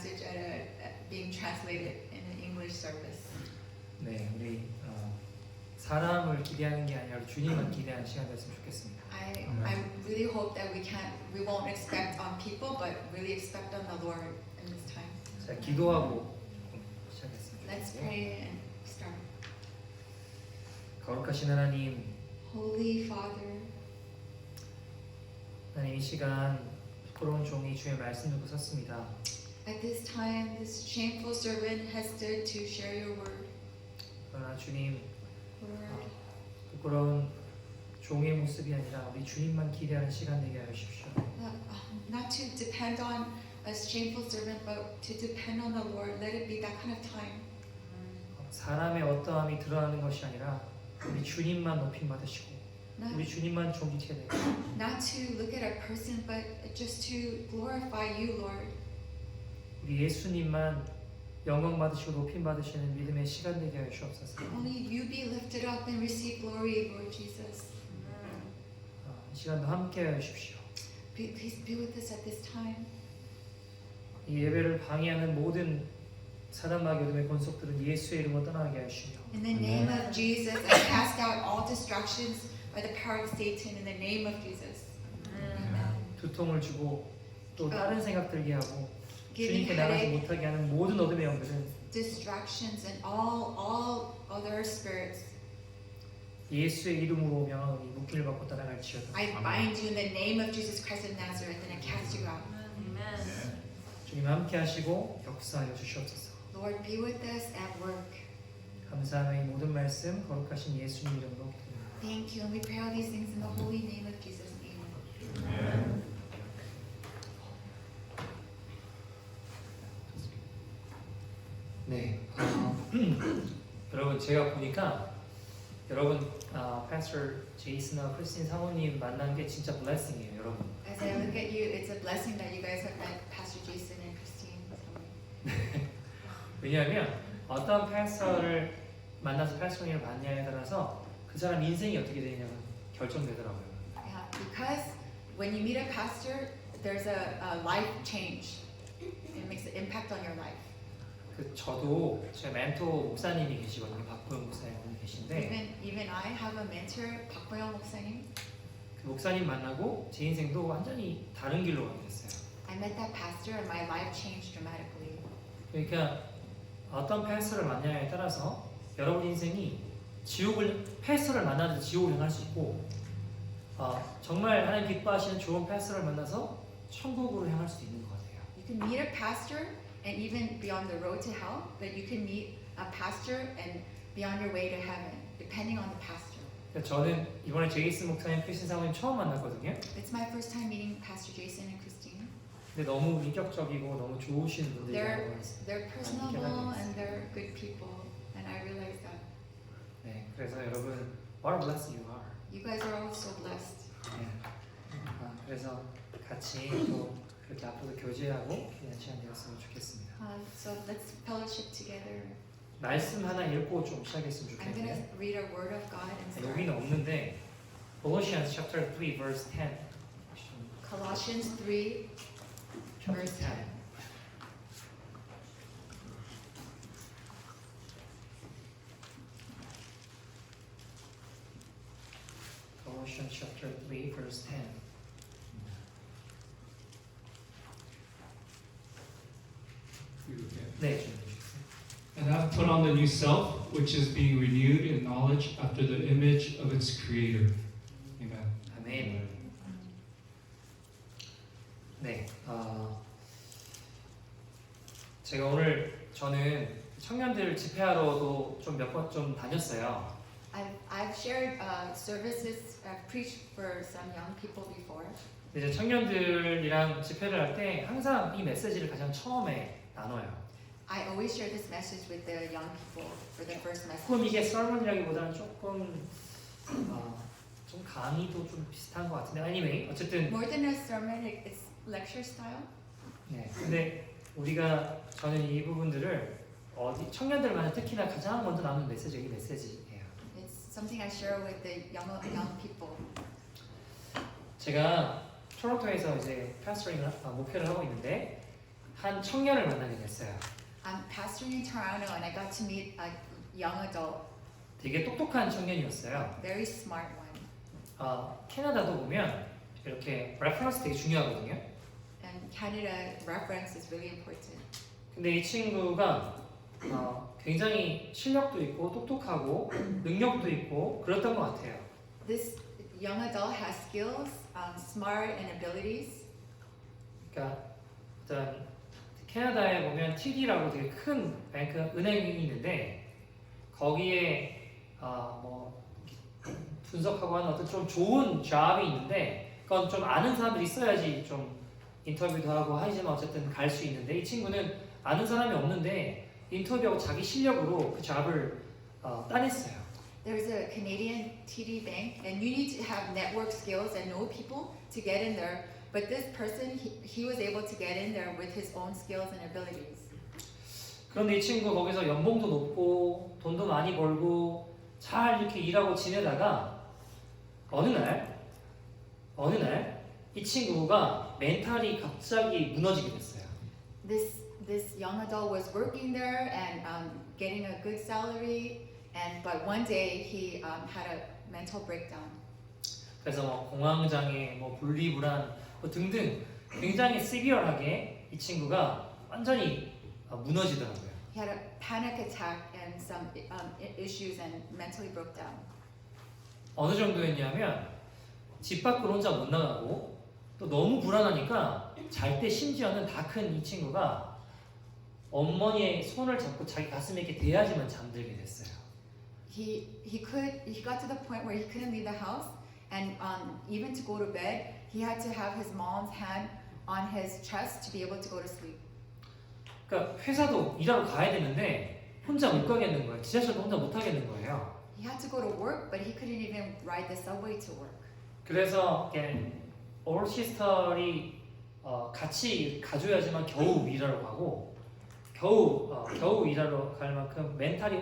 message being translated in an English service. 네, 우리 사람을 기대하는 게 아니라 주님만 기대하는 시간 됐으면 좋겠습니다. I really hope that we won't expect on people, but really expect on the Lord in this time. 자, 기도하고 시작했습니다. Let's pray and start. 거룩하신 하나님, Holy Father, 하나님 이 시간 부끄러운 종이 주의 말씀 듣고 섰습니다. at this time, this shameful servant has stood to share your word. 그러나 주님, Lord, 부끄러운 종의 모습이 아니라 우리 주님만 기대하는 시간 되게 하십시오. not to depend on a shameful servant, but to depend on the Lord. Let it be that kind of time. 사람의 어떠함이 드러나는 것이 아니라 우리 주님만 높임 받으시고 우리 주님만 존귀케 되고 Not to look at a person, but just to glorify you, Lord. 우리 예수님만 영광 받으시고 높임 받으시는 믿음의 시간 되게 하여 주옵소서. Only you be lifted up and receive glory, Lord Jesus. 이 시간도 함께 하여 주십시오. Please be with us at this time. 이 예배를 방해하는 모든 사단 마귀 어둠의 권속들은 예수의 이름으로 떠나게 하시며 In the name of Jesus, I cast out all distractions by the power of Satan. In the name of Jesus. 두통을 주고 또 다른 생각 들게 하고 Giving 주님께 나가지 headache, 못하게 하는 모든 어둠의 영들은 distractions, and all other spirits. 예수의 이름으로 명하노니 묶임을 받고 따라갈지어다. I bind you in the name of Jesus Christ of Nazareth, and I cast you out. 주님 함께 하시고 역사하여 주시옵소서. Lord, be with us at work. 감사하며 이 모든 말씀 거룩하신 예수님 이름으로 기도합니다. Thank you, and we pray all these things in the holy name of Jesus. Amen. Amen. 네, 여러분 제가 보니까 여러분 패스터 제이슨과 크리스틴 사모님 만난 게 진짜 블레싱이에요, 여러분. As I look at you, it's a blessing that you guys have met Pastor Jason and Christine. 왜냐하면 어떤 패스터를 만나서 패스터님을 만나냐에 따라서 그 사람 인생이 어떻게 되느냐가 결정되더라고요. Yeah, because when you meet a pastor, there's a life change. It makes an impact on your life. 저도 제 멘토 목사님이 계시거든요, 박보영 목사님 계신데 Even I have a mentor, 박보영 목사님. 그 목사님 만나고 제 인생도 완전히 다른 길로 가게 됐어요. I met that pastor and my life changed dramatically. 그러니까 어떤 패스터를 만나냐에 따라서 여러분 인생이 패스터를 만나서 지옥을 향할 수 있고 정말 하나님 기뻐하시는 좋은 패스터를 만나서 천국으로 향할 수도 있는 것 같아요. You can meet a pastor and even be on the road to hell, but you can meet a pastor and be on your way to heaven, depending on the pastor. 그러니까 저는 이번에 제이슨 목사님, 크리스틴 사모님 처음 만났거든요. It's my first time meeting Pastor Jason and Christine. 근데 너무 인격적이고 너무 좋으신 분들이라고 They're personable and they're good people, and I realize that. 네, 그래서 여러분, what a blessing you are. You guys are all so blessed. 네. 그래서 같이 또 그렇게 앞으로 교제하고 기도하는 시간 되었으면 좋겠습니다. So let's fellowship together. 말씀 하나 읽고 좀 시작했으면 I'm 좋겠네요. gonna read a word of God and start. 여기는 없는데 Colossians chapter 3 verse 10. Colossians 3, verse 10. Colossians chapter 3 verse 10. 네. And have put on the new self, which is being renewed in knowledge after the image of its creator. Amen. 아멘. 네. 제가 오늘 저는 청년들 집회하러도 좀 몇 번 좀 다녔어요. I've shared services, I've preached for some young people before. 이제 청년들이랑 집회를 할 때 항상 이 메시지를 가장 처음에 나눠요. I always share this message with the young people for the first 조금 message. 이게 설문이라기보다는 조금 좀 강의도 좀 비슷한 것 같은데 anyway 어쨌든 More than a sermon, it's lecture style. 네. 근데 우리가 저는 이 부분들을 청년들만 특히나 가장 먼저 나누는 메시지가 이 메시지예요. It's something I share with the young people. 제가 토론토에서 이제 패스터링 목회를 하고 있는데 한 청년을 만나게 됐어요. I'm pastoring in Toronto and I got to meet a young adult, 되게 똑똑한 청년이었어요. very smart one. 캐나다도 보면 이렇게 레퍼런스 되게 중요하거든요. And Canada reference is really important. 근데 이 친구가 굉장히 실력도 있고 똑똑하고 능력도 있고 그랬던 것 같아요. This young adult has skills, smart and abilities. 그러니까 어떤 캐나다에 보면 TD라고 되게 큰 뱅크 은행이 있는데 거기에 뭐 분석하고 하는 어떤 좀 좋은 잡이 있는데 그건 좀 아는 사람들이 있어야지 좀 인터뷰도 하고 하지만 어쨌든 갈 수 있는데 이 친구는 아는 사람이 없는데 인터뷰하고 자기 실력으로 그 잡을 따냈어요. There's a Canadian TD bank and you need to have network skills and know people to get in there. But this person, he was able to get in there with his own skills and abilities. 그런데 이 친구 거기서 연봉도 높고 돈도 많이 벌고 잘 이렇게 일하고 지내다가 어느 날 이 친구가 멘탈이 갑자기 무너지게 됐어요. This young adult was working there and getting a good salary, but one day he had a mental breakdown. 그래서 뭐 공황장애, 뭐 분리불안 뭐 등등 굉장히 시비얼하게 이 친구가 완전히 무너지더라고요. He had a panic attack and some issues and mentally broke down. 어느 정도였냐면 집 밖으로 혼자 못 나가고 또 너무 불안하니까 잘 때 심지어는 다 큰 이 친구가 어머니의 손을 잡고 자기 가슴에 이렇게 대야지만 잠들게 됐어요. He got to the point where he couldn't leave the house, and even to go to bed, he had to have his mom's hand on his chest to be able to go to sleep. 그러니까 회사도 일하러 가야 되는데 혼자 못 가겠는 거예요. 지하철도 혼자 못 타겠는 거예요. He had to go to work, but he couldn't even ride the subway to work. 그래서 올 시스터리 같이 가줘야지만 겨우 일하러 가고 겨우 일하러 갈 만큼 멘탈이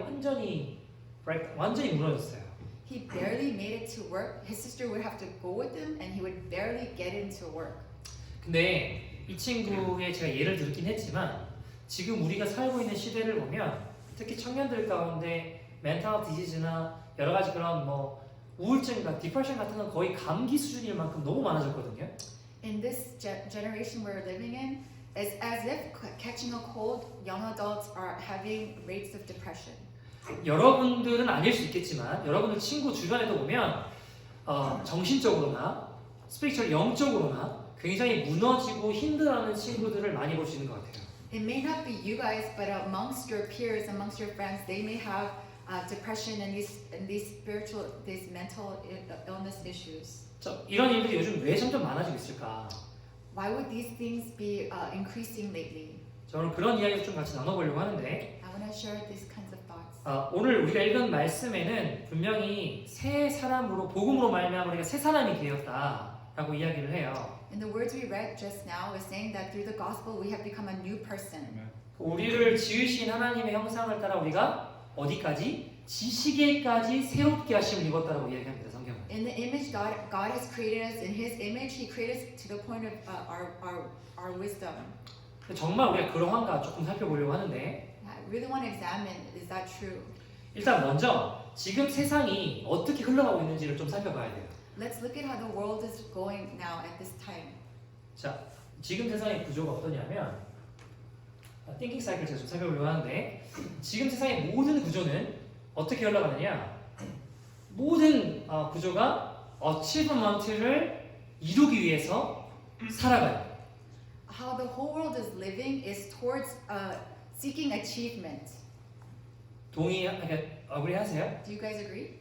완전히 무너졌어요. He barely made it to work. His sister would have to go with him, and he would barely get into work. 근데 이 친구의 제가 예를 들긴 했지만 지금 우리가 살고 있는 시대를 보면 특히 청년들 가운데 멘탈 디지즈나 여러 가지 그런 뭐 우울증과 디프레션 같은 건 거의 감기 수준일 만큼 너무 많아졌거든요. In this generation we're living in, it's as if catching a cold, young adults are having rates of depression. 여러분들은 아닐 수 있겠지만 여러분들 친구 주변에도 보면 정신적으로나 스피리추얼 영적으로나 굉장히 무너지고 힘들어하는 친구들을 많이 볼 수 있는 것 같아요. It may not be you guys, but amongst your peers, amongst your friends, they may have depression and these mental illness issues. 이런 일들이 요즘 왜 점점 많아지고 있을까? Why would these things be increasing lately? 저는 그런 이야기를 좀 같이 나눠보려고 하는데 I want to share these kinds of thoughts. 오늘 우리가 읽은 말씀에는 분명히 새 사람으로 복음으로 말미암아 우리가 새 사람이 되었다라고 이야기를 해요. In the words we read just now, is saying that through the gospel we have become a new person. 우리를 지으신 하나님의 형상을 따라 우리가 어디까지? 지식에까지 새롭게 하심을 입었다라고 이야기합니다. 성경은. In the image God has created us, in His image He created us to the point of our wisdom. 정말 우리가 그러한가 조금 살펴보려고 하는데 I really want to examine, is that true? 일단 먼저 지금 세상이 어떻게 흘러가고 있는지를 좀 살펴봐야 돼요. Let's look at how the world is going now at this time. 자, 지금 세상의 구조가 어떠냐면 띵킹 사이클 제가 좀 살펴보려고 하는데 지금 세상의 모든 구조는 어떻게 흘러가느냐 모든 구조가 어치브먼트를 이루기 위해서 살아가요. How the whole world is living is towards seeking achievement. agree-하세요? Do you guys agree?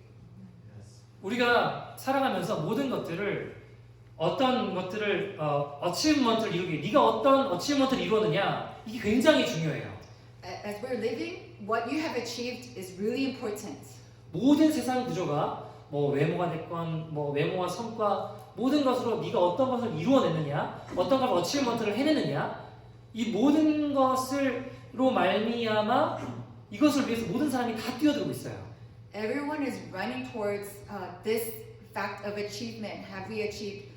우리가 살아가면서 모든 것들을 어떤 것들을 어치브먼트를 이루기 위해 네가 어떤 어치브먼트를 이루었느냐 이게 굉장히 중요해요. As we're living, what you have achieved is really important. 모든 세상 구조가 뭐 외모가 됐건 뭐 외모와 성과 모든 것으로 네가 어떤 것을 이루어냈느냐 어떤 걸 어치브먼트를 해내느냐 이 모든 것을로 말미암아 이것을 위해서 모든 사람이 다 뛰어들고 있어요. Everyone is running towards this fact of achievement. Have we achieved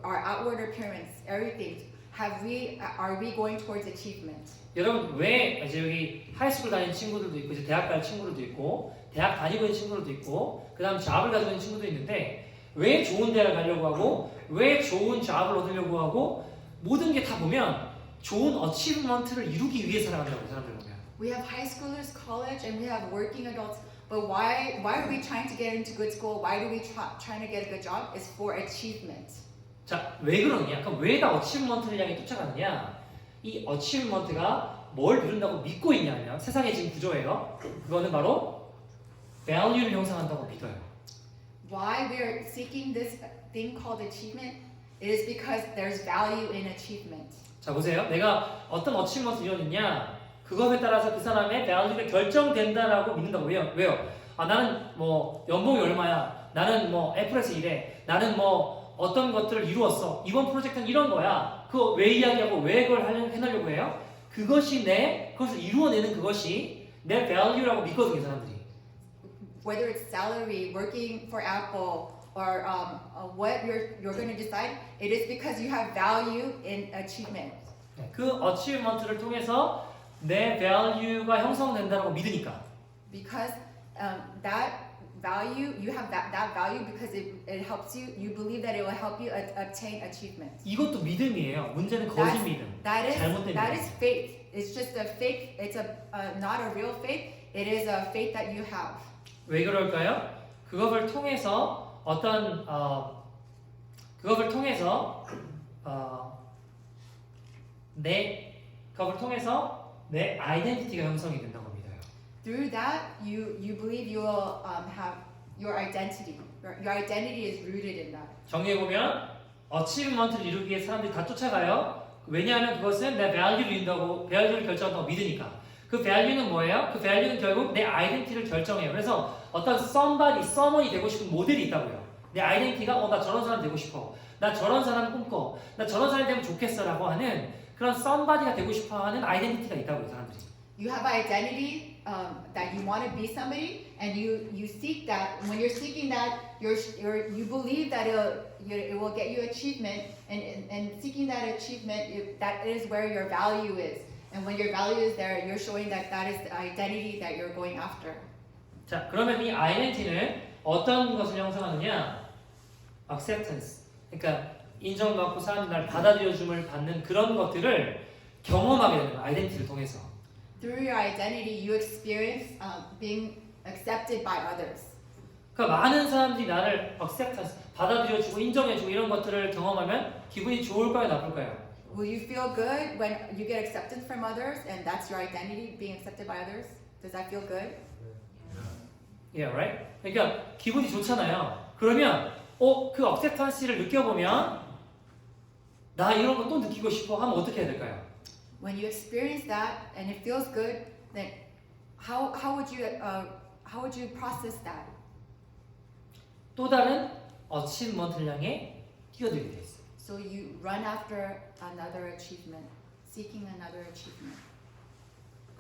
our outward appearance, everything? are we going towards achievement? 여러분 왜 이제 여기 하이스쿨 다니는 친구들도 있고 이제 대학 갈 친구들도 있고 대학 다니고 있는 친구들도 있고 그다음 잡을 가지고 있는 친구도 있는데 왜 좋은 대학을 가려고 하고 왜 좋은 잡을 얻으려고 하고 모든 게 다 보면 좋은 어치브먼트를 이루기 위해 살아가더라고요 사람들 보면. We have high schoolers, college, and we have working adults. But why are we trying to get into good school? Why do we trying to get a good job? It's for achievement. 자, 왜 그러느냐? 그럼 왜 다 어치브먼트를 향해 쫓아가느냐? 이 어치브먼트가 뭘 이룬다고 믿고 있냐면 세상의 지금 구조예요. 그거는 바로 value를 형성한다고 믿어요. Why we are seeking this thing called achievement? It is because there's value in achievement. 자, 보세요. 내가 어떤 어치브먼트를 이뤘느냐? 그것에 따라서 그 사람의 value가 결정된다라고 믿는다고. 왜요? 아, 나는 뭐 연봉이 얼마야? 나는 뭐 애플에서 일해. 나는 뭐 어떤 것들을 이루었어. 이번 프로젝트는 이런 거야. 그거 왜 이야기하고 왜 그걸 해내려고 해요? 그것을 이루어내는 그것이 내 value라고 믿거든요, 사람들이. Whether it's salary, working for Apple, or what you're going to decide, it is because you have value in achievement. 그 achievement를 통해서 내 value가 형성된다고 믿으니까. Because that value, you have that value because it helps you. You believe that it will help you obtain achievement. 이것도 믿음이에요. 문제는 거짓 믿음. 잘못된 That 믿음. is faith. It's just a fake. It's not a real faith. It is a faith that you have. 왜 그럴까요? 그것을 통해서 내 아이덴티티가 형성이 된다고 믿어요. Through that, you believe you will have your identity. Your identity is rooted in that. 정리해 보면 어치브먼트를 이루기 위해 사람들이 다 쫓아가요. 왜냐하면 그것은 내 value를 결정한다고 믿으니까. 그 value는 뭐예요? 그 value는 결국 내 아이덴티티를 결정해요. 그래서 어떤 someone이 되고 싶은 모델이 있다고요. 내 아이덴티티가 나 저런 사람 되고 싶어. 나 저런 사람 꿈꿔. 나 저런 사람이 되면 좋겠어라고 하는 그런 somebody가 되고 싶어하는 아이덴티티가 있다고요, 사람들이. You have identity that you want to be somebody, and you seek that. When you're seeking that, you believe that it will get you achievement, and seeking that achievement, that is where your value is. And when your value is there, you're showing that that is the identity that you're going after. 자, 그러면 이 아이덴티티는 어떤 것을 형성하느냐? acceptance. 그러니까 인정받고 사람들이 날 받아들여줌을 받는 그런 것들을 경험하게 되는 거예요. 아이덴티티를 통해서. Through your identity, you experience being accepted by others. 그러니까 많은 사람들이 나를 acceptance, 받아들여주고 인정해주고 이런 것들을 경험하면 기분이 좋을까요, 나쁠까요? Will you feel good when you get acceptance from others, and that's your identity, being accepted by others? Does that feel good? Yeah, right? 그러니까 기분이 좋잖아요. 그러면 그 acceptance를 느껴보면 나 이런 거 또 느끼고 싶어 하면 어떻게 해야 될까요? When you experience that and it feels good, then how would you process that? 또 다른 achievement를 향해 뛰어들게 돼 있어요. So you run after another achievement, seeking another achievement.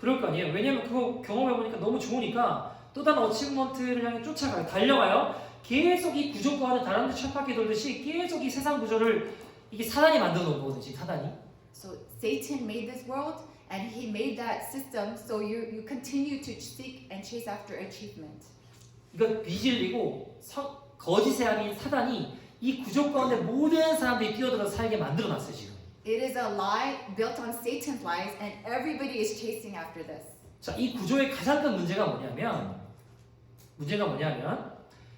그럴 거 아니에요. 왜냐면 그거 경험해보니까 너무 좋으니까 또 다른 achievement를 향해 쫓아가요. 달려가요. 계속 이 구조과는 다른 데 쳇바퀴 돌듯이 계속 이 세상 구조를 이게 사단이 만들어 놓은 거거든요. 지금 사단이. So Satan made this world, and he made that system. So you continue to seek and chase after achievement. 이건 비질리고 거짓의 아닌 사단이 이 구조 가운데 모든 사람들이 뛰어들어서 살게 만들어 놨어요 지금. It is a lie built on Satan's lies, and everybody is chasing after this. 자, 이 구조의 가장 큰 문제가 뭐냐면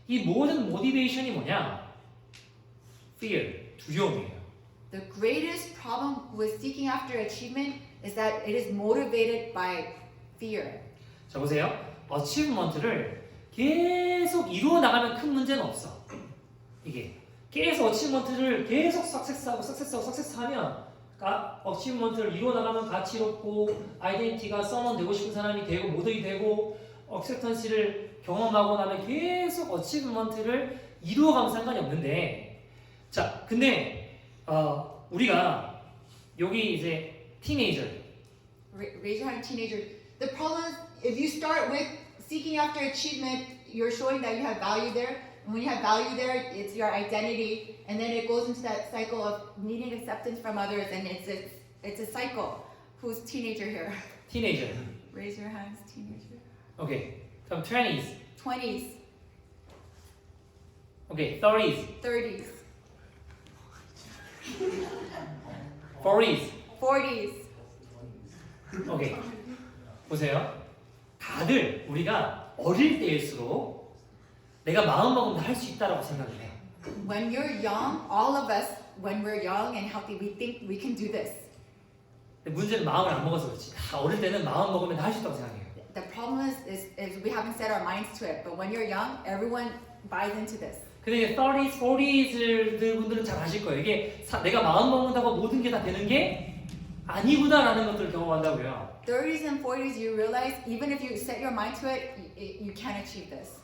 이 모든 모티베이션이 뭐냐? Fear, 두려움이에요. The greatest problem with seeking after achievement is that it is motivated by fear. 자, 보세요. achievement를 계속 이루어 나가면 큰 문제는 없어. 이게 계속 achievement를 계속 석세스하면 achievement를 이루어 나가면 가치롭고 아이덴티티가 someone 되고 싶은 사람이 되고 모델이 되고 acceptance를 경험하고 나면 계속 achievement를 이루어가면 상관이 없는데, 자, 근데 우리가 여기 이제 teenager. Raise your hand, teenager. The problem is if you start with seeking after achievement, you're showing that you have value there. when you have value there, it's your identity, and then it goes into that cycle of needing acceptance from others, and it's a cycle. Who's teenager here? 티네이저. Raise your hands, teenager. 오케이. 그럼 20s. 20s, 오케이. 30s. 30s, 40s. 40s. 오케이. 보세요. 다들 우리가 어릴 때일수록 내가 마음 먹으면 할 수 있다라고 생각을 해요. When you're young, all of us, when we're young and healthy, we think we can do this. 근데 문제는 마음을 안 먹어서 그렇지. 다 어릴 때는 마음 먹으면 다 할 수 있다고 생각해요. The problem is we haven't set our minds to it. But when you're young, everyone buys into this. 근데 이제 30s, 40s 분들은 잘 아실 거예요. 이게 내가 마음 먹는다고 모든 게 다 되는 게 아니구나라는 것들을 경험한다고요. 30s and 40s, you realize even if you set your mind to it, you can't achieve this.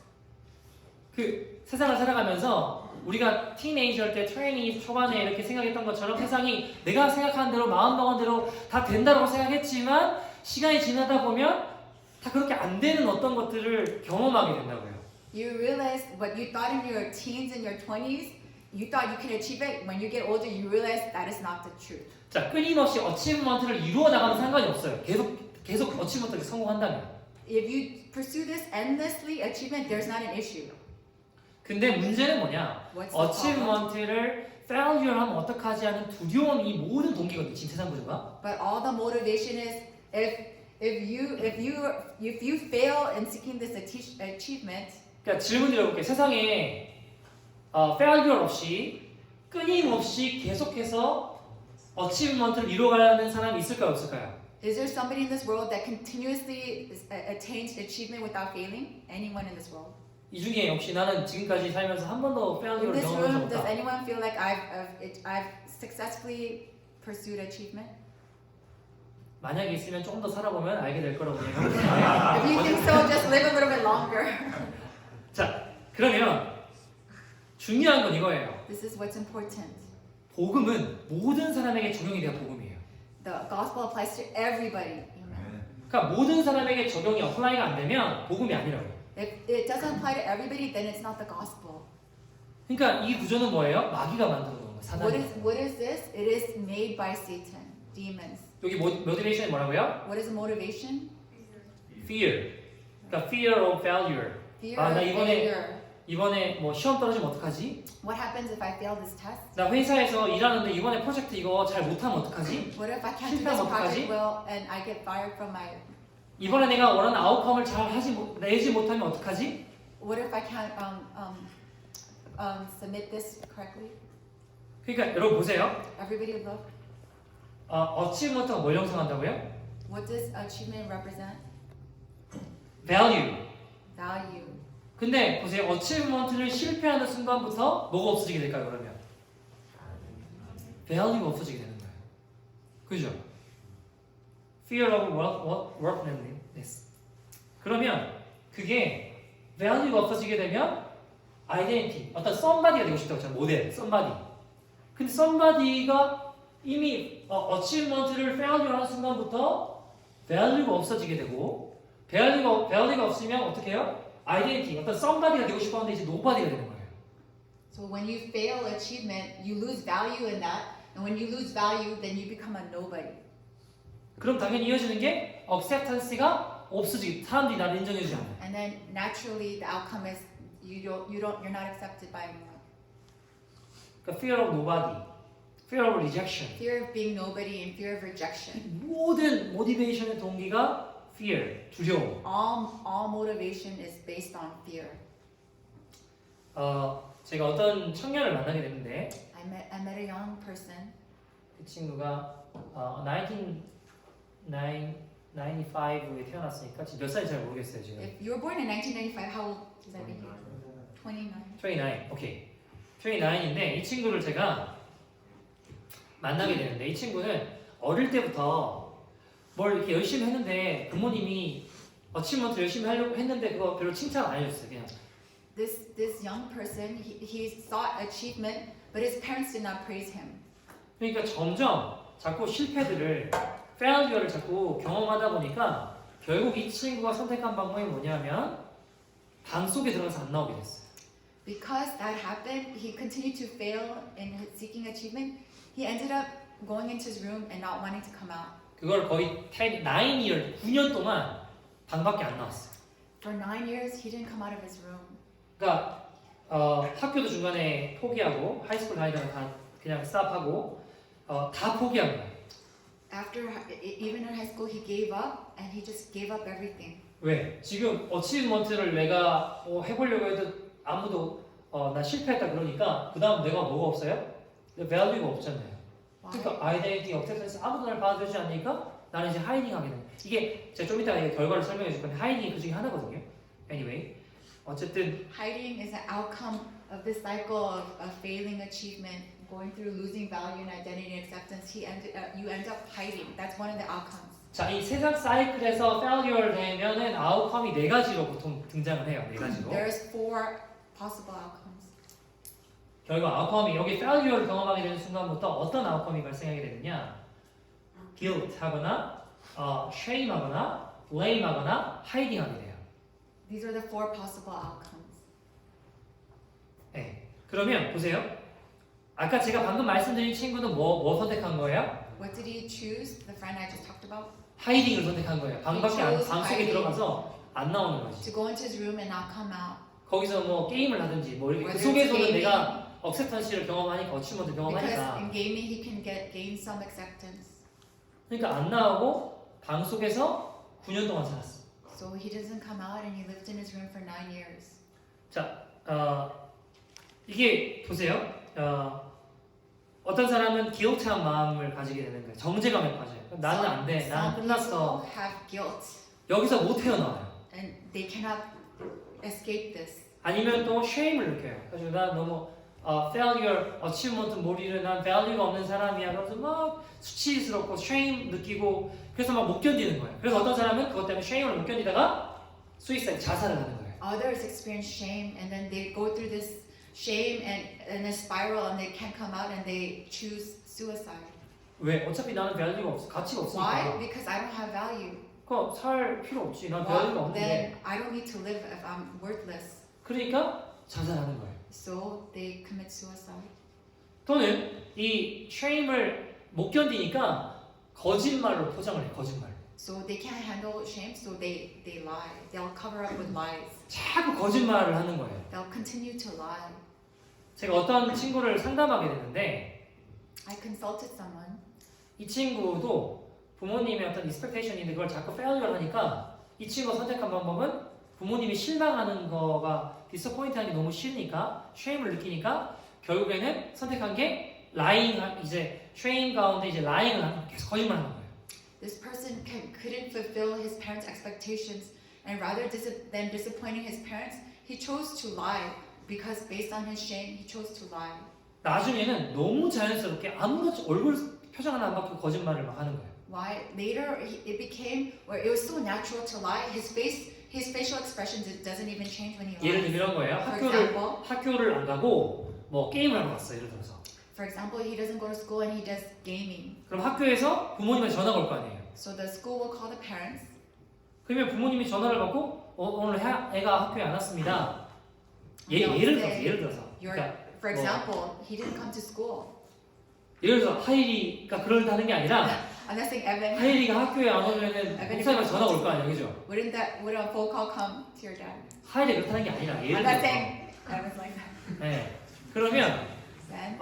그 세상을 살아가면서 우리가 티네이저 때, 트레이닝 초반에 이렇게 생각했던 것처럼 세상이 내가 생각하는 대로 마음 먹은 대로 다 된다고 생각했지만 시간이 지나다 보면 다 그렇게 안 되는 어떤 것들을 경험하게 된다고요. You realize what you thought in your teens and your 20s, you thought you could achieve it. When you get older, you realize that is not the truth. 자, 끊임없이 어치브먼트를 이루어 나가면 상관이 없어요. 계속 어치브먼트를 성공한다면. If you pursue this endlessly, achievement, there's not an issue. 근데 문제는 뭐냐? What's the problem? 어치브먼트를 failure하면 어떡하지 하는 두려움 이 모든 동기거든요. 지금 세상 구조가. But all the motivation is if you fail in seeking this achievement, 그러니까 질문 드려볼게요. 세상에 failure 없이 끊임없이 계속해서 어치브먼트를 이루어가는 사람이 있을까요? 없을까요? is there somebody in this world that continuously attains achievement without failing? Anyone in this world? 이 중에 혹시 나는 지금까지 살면서 한 번도 In failure를 this 경험한 적 room, does 없다. anyone feel like I've successfully pursued achievement? 만약에 있으면 조금 더 살아보면 알게 될 거라고 If you think so, just live a little bit longer. 자, 그러면 중요한 건 이거예요. This is what's important. 복음은 모든 사람에게 적용이 돼야 복음이에요. The gospel applies to everybody. Amen. 그러니까 모든 사람에게 적용이 어플라이가 안 되면 복음이 아니라고요. If it doesn't apply to everybody, then it's not the gospel. 그러니까 이 구조는 뭐예요? 마귀가 만들어 놓은 거예요. 사단이. What is this? It is made by Satan, demons. 여기 모티베이션이 뭐라고요? What is the motivation? Fear. 그러니까 fear of failure. Fear 나 of 이번에 failure. 이번에 뭐 시험 떨어지면 어떡하지? What happens if I fail this test? 나 회사에서 일하는데 이번에 프로젝트 이거 잘 못하면 어떡하지? What if I can't do 실패하면 this project 어떡하지? well and I get fired from my? 이번에 내가 원하는 아웃컴을 잘 내지 못하면 어떡하지? What if I can't submit this correctly? 그러니까 여러분 보세요. Everybody look. 어치브먼트가 뭘 형성한다고요? What does achievement represent? value. Value. 근데 보세요. 어치브먼트를 실패하는 순간부터 뭐가 없어지게 될까요? 그러면 value가 없어지게 되는 거예요. 그죠? fear of worthlessness. 그러면 그게 value가 없어지게 되면 identity, 어떤 somebody가 되고 싶다고 했잖아요. 모델, somebody. 근데 somebody가 이미 achievement를 failure 하는 순간부터 value가 없어지게 되고 value가 없으면 어떻게 해요? identity, 어떤 somebody가 되고 싶어 하는데 이제 nobody가 되는 거예요. So when you fail achievement, you lose value in that, and when you lose value, then you become a nobody. 그럼 당연히 이어지는 게 acceptance가 없어지게, 사람들이 나를 인정해주지 않아요. And then naturally, the outcome is you're not accepted by anyone. 그러니까 fear of nobody, fear of rejection. Fear of being nobody and fear of rejection. 모든 모티베이션의 동기가 fear, 두려움. All motivation is based on fear. 제가 어떤 청년을 만나게 됐는데 I met a young person. 그 친구가 1995에 태어났으니까 지금 몇 살인지 잘 모르겠어요 지금. If you were born in 1995, how old does that make you? 29. 29, 오케이. 29인데 이 친구를 제가 만나게 되는데 이 친구는 어릴 때부터 뭘 이렇게 열심히 했는데 부모님이 어치먼트 열심히 하려고 했는데 그거 별로 칭찬 안 해줬어요. 그냥 This young person, he sought achievement, but his parents did not praise him. 그러니까 점점 자꾸 실패들을 failure를 자꾸 경험하다 보니까 결국 이 친구가 선택한 방법이 뭐냐면 방 속에 들어가서 안 나오게 됐어요. Because that happened, he continued to fail in his seeking achievement. He ended up going into his room and not wanting to come out. 그걸 거의 9year, 9년 동안 방밖에 안 나왔어요. For 9 years, he didn't come out of his room. 그러니까 학교도 중간에 포기하고 하이스쿨 다니다가 다 그냥 스탑하고 다 포기한 거예요. After, even in high school, he gave up and he just gave up everything. 왜? 지금 어치먼트를 내가 해보려고 해도 아무도 나 실패했다 그러니까 그 다음 내가 뭐가 없어요? 밸류가 없잖아요. Why? 그러니까 아이덴티티 억셉턴스 아무도 날 받아주지 않으니까 나는 이제 하이딩하게 되는 거예요. 이게 제가 좀 이따가 결과를 설명해 줄 건데 하이딩이 그 중에 하나거든요. Anyway, 어쨌든 Hiding is an outcome of this cycle of failing achievement, going through losing value and identity and acceptance. You end up hiding. That's one of the outcomes. 자, 이 세상 사이클에서 failure 되면은 아웃컴이 네 가지로 보통 등장을 해요. 네 가지로. There's 4 possible outcomes. 결과 아웃컴이 여기 failure를 경험하게 되는 순간부터 어떤 아웃컴이 발생하게 되느냐? guilt 하거나 shame 하거나 blame 하거나 hiding 하게 돼요. These are the 4 possible outcomes. 네. 그러면 보세요. 아까 제가 방금 말씀드린 친구는 뭐 선택한 거예요? What did he choose? The friend I just talked about? 하이딩을 선택한 거예요. 방 속에 들어가서 안 나오는 거지. To go into his room and not come out. 거기서 뭐 게임을 하든지 뭐 이렇게 그 Whether 속에서는 it's gaming, 내가 억셉턴시를 경험하니까 어치먼트 Because 경험하니까 in gaming he can gain some acceptance. 그러니까 안 나오고 방 속에서 9년 동안 살았어. So he doesn't come out and he lived in his room for 9 years. 자, 이게 보세요. 어떤 사람은 guilt한 마음을 가지게 되는 거예요. 정죄감에 빠져요. 나는 안 돼. 나는 Some 끝났어. people have guilt 여기서 못 태어나요. and they cannot escape this. 아니면 또 shame을 느껴요. 그래서 나 너무 failure, achievement 몰이를 난 value가 없는 사람이야. 그래서 막 수치스럽고 shame 느끼고 그래서 막 못 견디는 거예요. 그래서 어떤 사람은 그것 때문에 shame을 못 견디다가 suicide, 자살을 하는 거예요. Others experience shame and then they go through this shame and a spiral and they can't come out and they choose suicide. 왜? 어차피 나는 value가 없어. 가치가 Why? 없으니까. Because I don't have value. 그러니까 살 필요 없지. 난 value가 Well, 없는데. then I don't need to live if I'm worthless. 그러니까 자살하는 거예요. So they commit suicide. 또는 이 shame을 못 견디니까 거짓말로 포장을 해. 거짓말. So they can't handle shame, so they lie. They'll cover up with lies. 자꾸 거짓말을 하는 거예요. They'll continue to lie. 제가 어떤 친구를 상담하게 됐는데 I consulted someone. 이 친구도 부모님의 어떤 expectation인데 그걸 자꾸 failure를 하니까 이 친구가 선택한 방법은 부모님이 실망하는 거가 disappoint하는 게 너무 싫으니까 shame을 느끼니까 결국에는 선택한 게 lying, 이제 shame 가운데 이제 lying을 하는 거예요. 계속 거짓말하는 거예요. This person couldn't fulfill his parents' expectations, and rather than disappointing his parents, he chose to lie because based on his shame, he chose to lie. 나중에는 너무 자연스럽게 아무렇지 얼굴 표정 하나 안 바뀌고 거짓말을 막 하는 거예요. Why? Later, it became where it was so natural to lie. His facial expressions doesn't even change when he 예를 lies. 들면 이런 거예요. For 학교를 안 가고 뭐 게임을 하러 갔어. 예를 들어서. For example, he doesn't go to school and he does gaming. 그럼 학교에서 부모님한테 전화가 올 거 아니에요. So the school will call the parents. 그러면 부모님이 전화를 받고 오늘 애가 학교에 안 왔습니다. 예를 들어서. 그러니까 For example, he didn't come to school. 예를 들어서 하일이가 그런다는 게 아니라 I'm not saying Evan. 하일이가 학교에 안 오면은 목사님한테 전화가 올 거 아니에요, 그죠? Would a phone call come to your dad? 하일이 그렇다는 게 아니라 예를 I'm not 들어서. saying Evan's like that. 네. 그러면 Then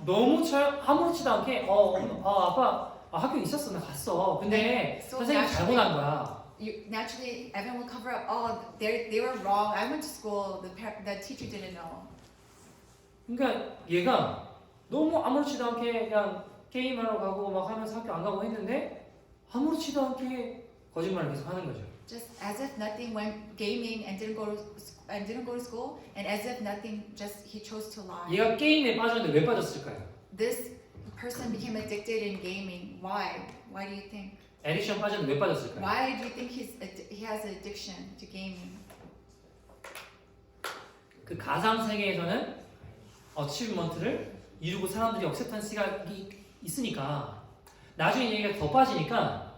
너무 아무렇지도 않게 아빠 학교 있었어, 나 갔어. 근데 So 선생님 naturally- 잘못한 거야. naturally, Evan will cover up. Oh, they were wrong. I went to school. The teacher didn't know. 그러니까 얘가 너무 아무렇지도 않게 그냥 게임하러 가고 막 하면서 학교 안 가고 했는데 아무렇지도 않게 거짓말을 계속 하는 거죠. Just as if nothing, went gaming and didn't go to school, and as if nothing, just he chose to lie. 얘가 게임에 빠졌는데 왜 빠졌을까요? This person became addicted in gaming. Why? Why do you think? 에디션 빠졌는데 왜 빠졌을까요? Why do you think he has an addiction to gaming? 그 가상 세계에서는 어치브먼트를 이루고 사람들이 억셉턴스가 있으니까 나중에 얘기가 더 빠지니까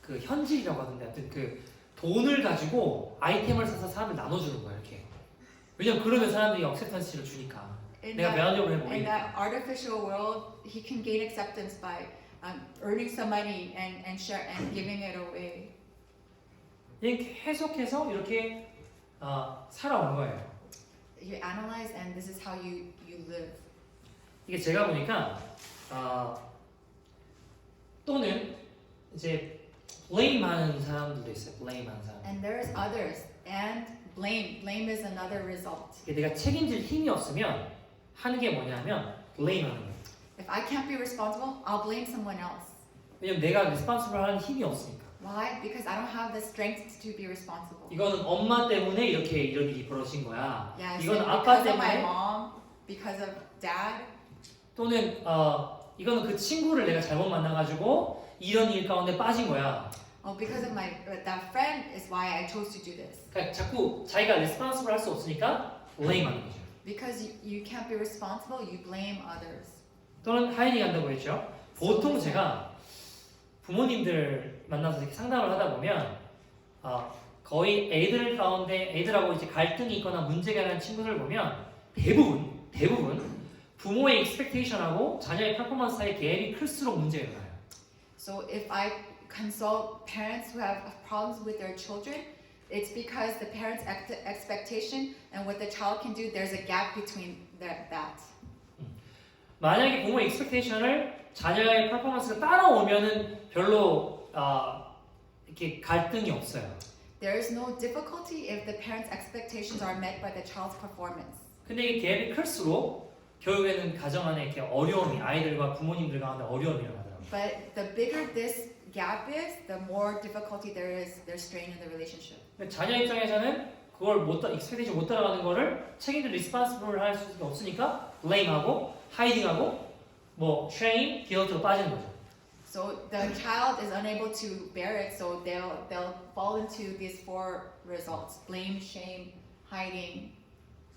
그 현질이라고 하던데 하여튼 그 돈을 가지고 아이템을 사서 사람을 나눠주는 거야 이렇게. 왜냐면 그러면 사람들이 액셉턴스를 주니까. In 내가 that, valuable 해 in 보이니까. that artificial world, he can gain acceptance by earning some money and giving it away. 이렇게 해석해서 이렇게 살아온 거예요. You analyze, and this is how you live. 이게 제가 보니까 또는 이제 blame하는 사람들도 있어요. blame하는 사람. And there's others, and blame is another result. 이게 내가 책임질 힘이 없으면 하는 게 뭐냐면 blame하는 거예요. If I can't be responsible, I'll blame someone else. 왜냐면 내가 responsible 하는 힘이 없으니까. Why? Because I don't have the strength to be responsible. 이거는 엄마 때문에 이렇게 이런 일이 벌어진 거야. Yes, 이거는 and 아빠 because of my 때문에 mom, because of dad, 또는 이거는 그 친구를 내가 잘못 만나가지고 이런 일 가운데 빠진 거야. because of that friend is why I chose to do this. 그러니까 자꾸 자기가 responsible 할 수 없으니까 blame하는 거죠. Because you can't be responsible, you blame others. 또는 hiding 한다고 했죠. 보통 제가 부모님들 만나서 이렇게 상담을 하다 보면 거의 애들 가운데 애들하고 이제 갈등이 있거나 문제가 있는 친구들 보면 대부분 부모의 expectation하고 자녀의 퍼포먼스 사이의 갭이 클수록 문제가 일어나요. So if I consult parents who have problems with their children, it's because the parents' expectation and what the child can do, there's a gap between that. 만약에 부모의 expectation을 자녀의 퍼포먼스가 따라오면은 별로 이렇게 갈등이 없어요. There is no difficulty if the parents' expectations are met by the child's performance. 근데 이 갭이 클수록 결국에는 가정 안에 이렇게 어려움이 아이들과 부모님들 가운데 어려움이 일어나더라고요. But the bigger this gap is, the more difficulty there's strain in the relationship. 자녀 입장에서는 그걸 expectation 못 따라가는 거를 책임질 responsible 할 수 없으니까 blame하고 hiding하고 뭐 shame, guilt로 빠지는 거죠. So the child is unable to bear it, so they'll fall into these four results: blame, shame, hiding.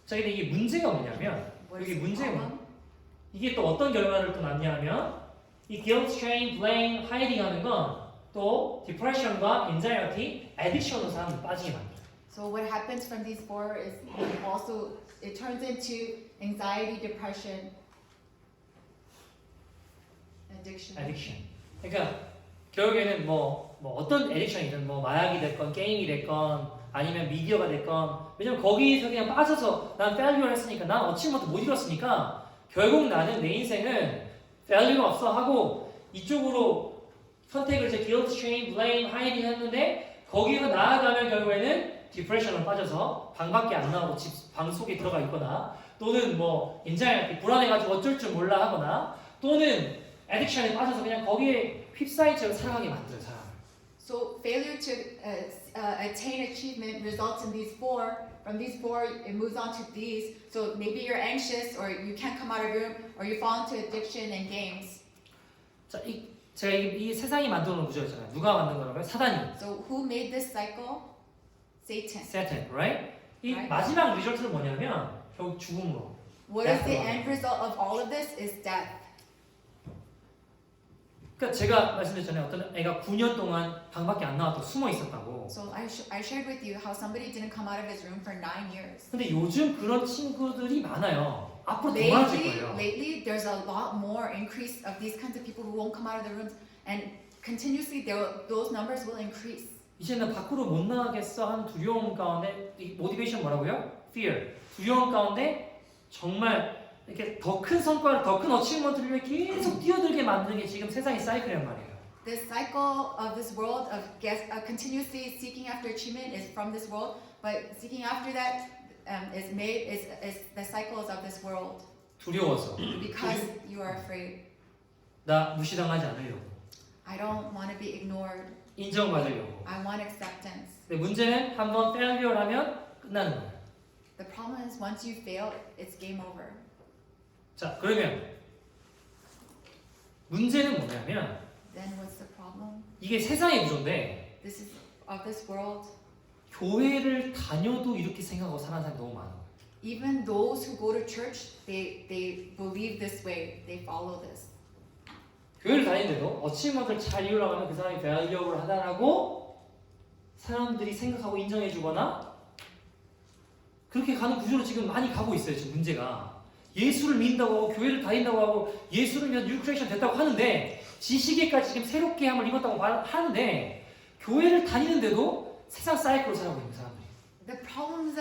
자, 근데 이게 문제가 뭐냐면 What is 여기 the 문제가 problem? 이게 또 어떤 결과를 또 낳냐면 이 guilt, shame, blame, hiding 하는 건 또 depression과 anxiety, addiction으로 사람을 빠지게 만들어요. So what happens from these four is also it turns into anxiety, depression, addiction. addiction. 그러니까 결국에는 뭐 어떤 addiction이든 뭐 마약이 됐건 게임이 됐건 아니면 미디어가 됐건 왜냐면 거기서 그냥 빠져서 난 failure 했으니까 난 어치먼트 못 이뤘으니까 결국 나는 내 인생은 value가 없어 하고 이쪽으로 선택을 이제 guilt, shame, blame, hiding 했는데 거기서 나아가면 결국에는 디프레션으로 빠져서 방밖에 안 나오고 방 속에 들어가 있거나 또는 뭐 인자에 불안해가지고 어쩔 줄 몰라 하거나 또는 에딕션에 빠져서 그냥 거기에 휩싸인 채로 살아가게 만들어요 사람을. So failure to attain achievement results in these four. From these four, it moves on to these. So maybe you're anxious, or you can't come out of your room, or you fall into addiction and games. 자, 제가 이 세상이 만들어 놓은 구조였잖아요. 누가 만든 거라고요? 사단이. So who made this cycle? Satan. Satan, right? 이 Right. 마지막 리저트는 뭐냐면 결국 죽음으로. What is the end result of all of this? Is death. 그러니까 제가 말씀드렸잖아요. 어떤 애가 9년 동안 방밖에 안 나왔고 숨어 있었다고. So I shared with you how somebody didn't come out of his room for 9 years. 근데 요즘 그런 친구들이 많아요. 앞으로 더 많아질 거예요. Lately, there's a lot more increase of these kinds of people who won't come out of their rooms, and continuously those numbers will increase. 이제는 밖으로 못 나가겠어 하는 두려움 가운데 이 모티베이션 뭐라고요? Fear. 두려움 가운데 정말 이렇게 더 큰 성과를 더 큰 어치먼트를 계속 뛰어들게 만드는 게 지금 세상의 사이클이란 말이에요. The cycle of this world of continuously seeking after achievement is from this world, but seeking after that is the cycles of this world 두려워서 because you are afraid. 나 무시당하지 않으려고 I don't want to be ignored. 인정받으려고. I want acceptance. 근데 문제는 한번 failure 하면 끝나는 거예요. The problem is once you fail, it's game over. 자, 그러면 문제는 뭐냐면 Then what's the problem? 이게 세상의 구조인데 This is of this world. 교회를 다녀도 이렇게 생각하고 사는 사람이 너무 많아요. Even those who go to church, they believe this way. They follow this. 교회를 다니는데도 어치먼트를 잘 이루려고 하면 그 사람이 valuable 하다라고 사람들이 생각하고 인정해주거나 그렇게 가는 구조로 지금 많이 가고 있어요. 지금 문제가 예수를 믿는다고 하고 교회를 다닌다고 하고 예수를 위한 뉴 크리에이션 됐다고 하는데 지식에까지 지금 새롭게 함을 입었다고 하는데 교회를 다니는데도 세상 사이클로 살아가고 있는 사람들이. The problem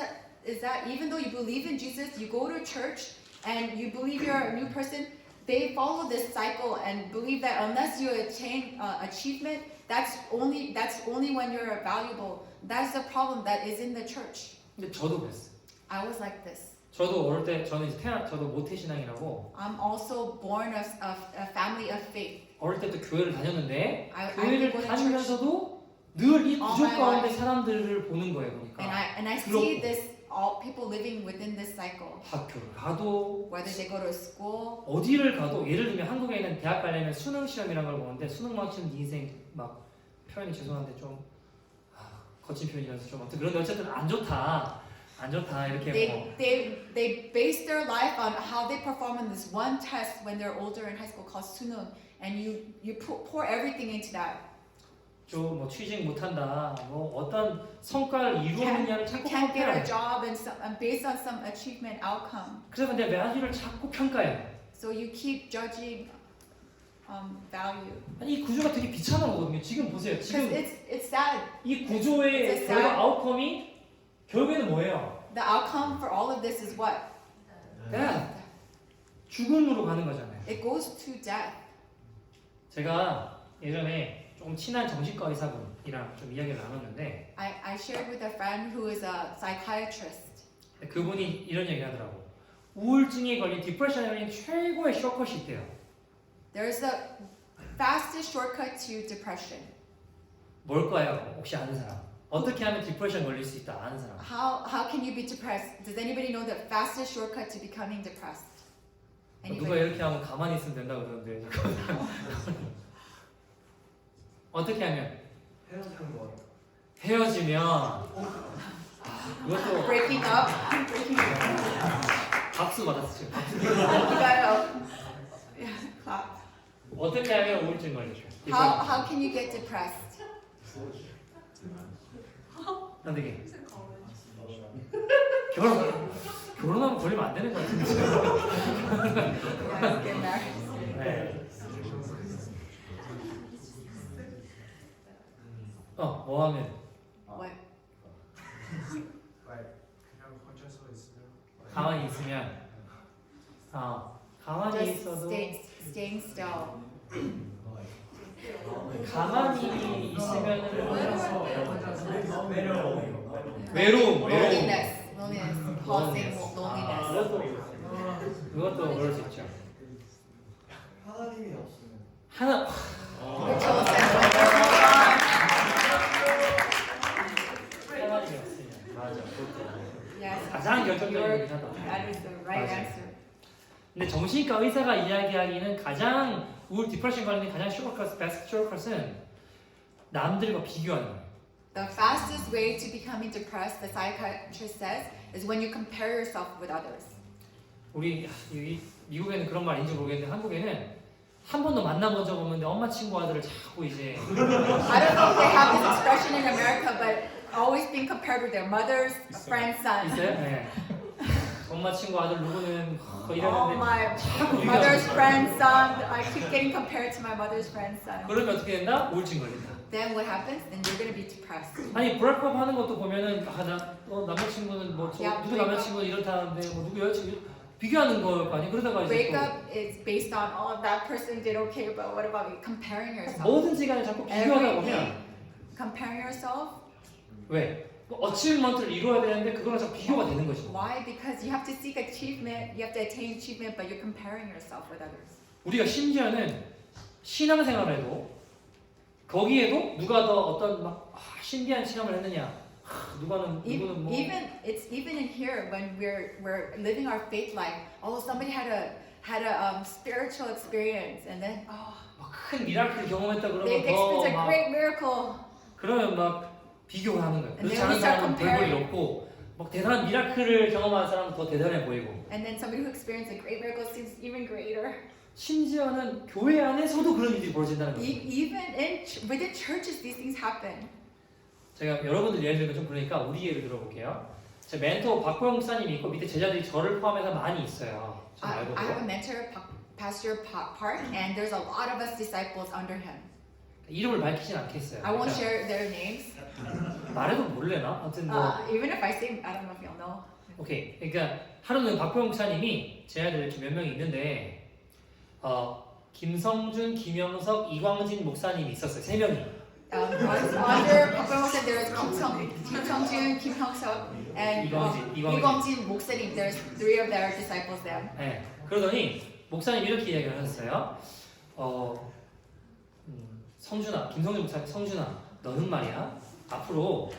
is that even though you believe in Jesus, you go to church and you believe you're a new person, they follow this cycle and believe that unless you attain achievement, that's only when you're valuable. That's the problem that is in the church. 근데 저도 그랬어요. I was like this. 저도 어릴 때 저는 이제 저도 모태 신앙이라고 I'm also born of a family of faith. 어릴 때부터 교회를 다녔는데 I 교회를 go to church 다니면서도 늘 이 구조 all my 가운데 life. 사람들을 보는 거예요. 그러니까 and I 그렇고. see this all people living within this cycle. 학교를 가도 Whether they go to school, 어디를 가도 예를 들면 한국에 있는 대학 가려면 수능 시험이라는 걸 보는데 수능 망치는 인생 막 표현이 죄송한데 좀 거친 표현이라서 좀 아무튼 그런데 어쨌든 안 좋다 이렇게 뭐 they base their life on how they perform in this one test when they're older in high school called 수능, and you pour everything into that. 좀 뭐 취직 못한다 뭐 어떤 성과를 이루었느냐를 You 자꾸 can't get a 평가해요. job and based on some achievement outcome. 그래서 근데 매주를 자꾸 평가해요. So you keep judging value. 아니 이 구조가 되게 비참한 거거든요. 지금 보세요. Because 지금 it's sad. 이 구조의 It's a 결과 sad- 아웃컴이 결국에는 뭐예요? The outcome for all of this is what? 네. 죽음으로 가는 거잖아요. It goes to death. 제가 예전에 조금 친한 정신과 의사분이랑 좀 이야기를 나눴는데 I shared with a friend who is a psychiatrist. 그분이 이런 얘기를 하더라고. 우울증에 걸린 디프레션에 걸린 최고의 셔컷이 있대요. There's the fastest shortcut to depression. 뭘까요? 혹시 아는 사람? 어떻게 하면 디프레션 걸릴 수 있다 아는 사람? How can you be depressed? Does anybody know the fastest shortcut to becoming depressed? 누가 Anybody? 이렇게 하면 가만히 있으면 된다고 그러는데 어떻게 하면? 헤어지면 이것도 Breaking up. Breaking up. 박수 받았어 지금. 박수. You gotta clap. 어떻게 하면 우울증 걸리죠? How can you get depressed? 어떻게? 결혼하면 걸리면 안 되는 거 같은데. Yeah, get married. 네. 뭐 하면? What? 가만히 있으면 가만히 Just 있어도 staying still. 가만히 있으면은 외로움. Loneliness. Causing loneliness. 그것도 그럴 수 있죠. 하나님이 없으면 하나 Your chosen one. 하나님이 없으면 맞아. 그것도 Yes. 가장 결정적인 얘기긴 하다. That is the right 맞아. answer. 근데 정신과 의사가 이야기하기는 가장 우울 디프레션 관련된 가장 베스트 쇼컷은 남들과 비교하는 거예요. The fastest way to becoming depressed, the psychiatrist says, is when you compare yourself with others. 우리 여기 미국에는 그런 말 인지 모르겠는데 한국에는 한 번도 만나본 적 없는데 엄마 친구 아들을 자꾸 이제 I don't know if they have this expression in America, but always being compared with their mother's friend's son. 있어요? 네. 엄마 친구 아들 누구는 Oh, 이러는데 my 자꾸 mother's 비교하는 거예요. friend's son. I keep getting compared to my mother's friend's son. 그러면 어떻게 된다? 우울증 걸린다. Then what happens? Then you're going to be depressed. 아니 브레이크업 하는 것도 보면은 남자친구는 뭐 Yeah, 누구 break 남자친구는 이렇다는데 뭐 누구 여자친구 비교하는 거 아니 그러다가 이제 Breakup is based on, oh, that person did okay, but what about you? Comparing 또 yourself. 뭐든지 간에 자꾸 비교하다 보면 Everything. Comparing yourself. 왜? 어치먼트를 이루어야 되는데 그거랑 자꾸 비교가 되는 것이고 Why? Because you have to seek achievement, you have to attain achievement, but you're comparing yourself with others. 우리가 심지어는 신앙생활에도 거기에도 누가 더 어떤 막 신비한 체험을 했느냐 누구는 뭐 It's even in here when we're living our faith life. Oh, somebody had a spiritual experience, and then 큰 미라클 경험했다 they 그러면 experienced a 더막 great miracle. 그러면 막 비교를 하는 거예요. And 그렇지 then 않은 we start 사람은 별 볼일 comparing. 없고 막 대단한 미라클을 경험한 사람은 더 대단해 보이고 And then somebody who experienced a great miracle seems even greater. 심지어는 교회 안에서도 그런 일이 벌어진다는 거예요. Even within churches, these things happen. 제가 여러분들 예를 들면 좀 그러니까 우리 예를 들어볼게요. 제 멘토 박보영 목사님이 있고 밑에 제자들이 저를 포함해서 많이 있어요. 저 I have a 말고도. mentor, Pastor Park, and there's a lot of us disciples under him. 이름을 밝히진 않겠어요. I won't 그러니까 share their names. 말해도 모르려나? 아무튼 뭐 Even if I say, I don't know if you'll know. 오케이. 그러니까 하루는 박보영 목사님이 제자들 이렇게 몇 명이 있는데 김성준, 김영석, 이광진 목사님이 있었어요. 세 명이. Under Papa Mosa, there is Kim Sung-jun, Kim Hyung-seok, and 이광진 목사님. There's three of their disciples there. 네. 그러더니 목사님 이렇게 이야기를 하셨어요. 성준아, 김성준 목사님, 성준아, 너는 말이야 앞으로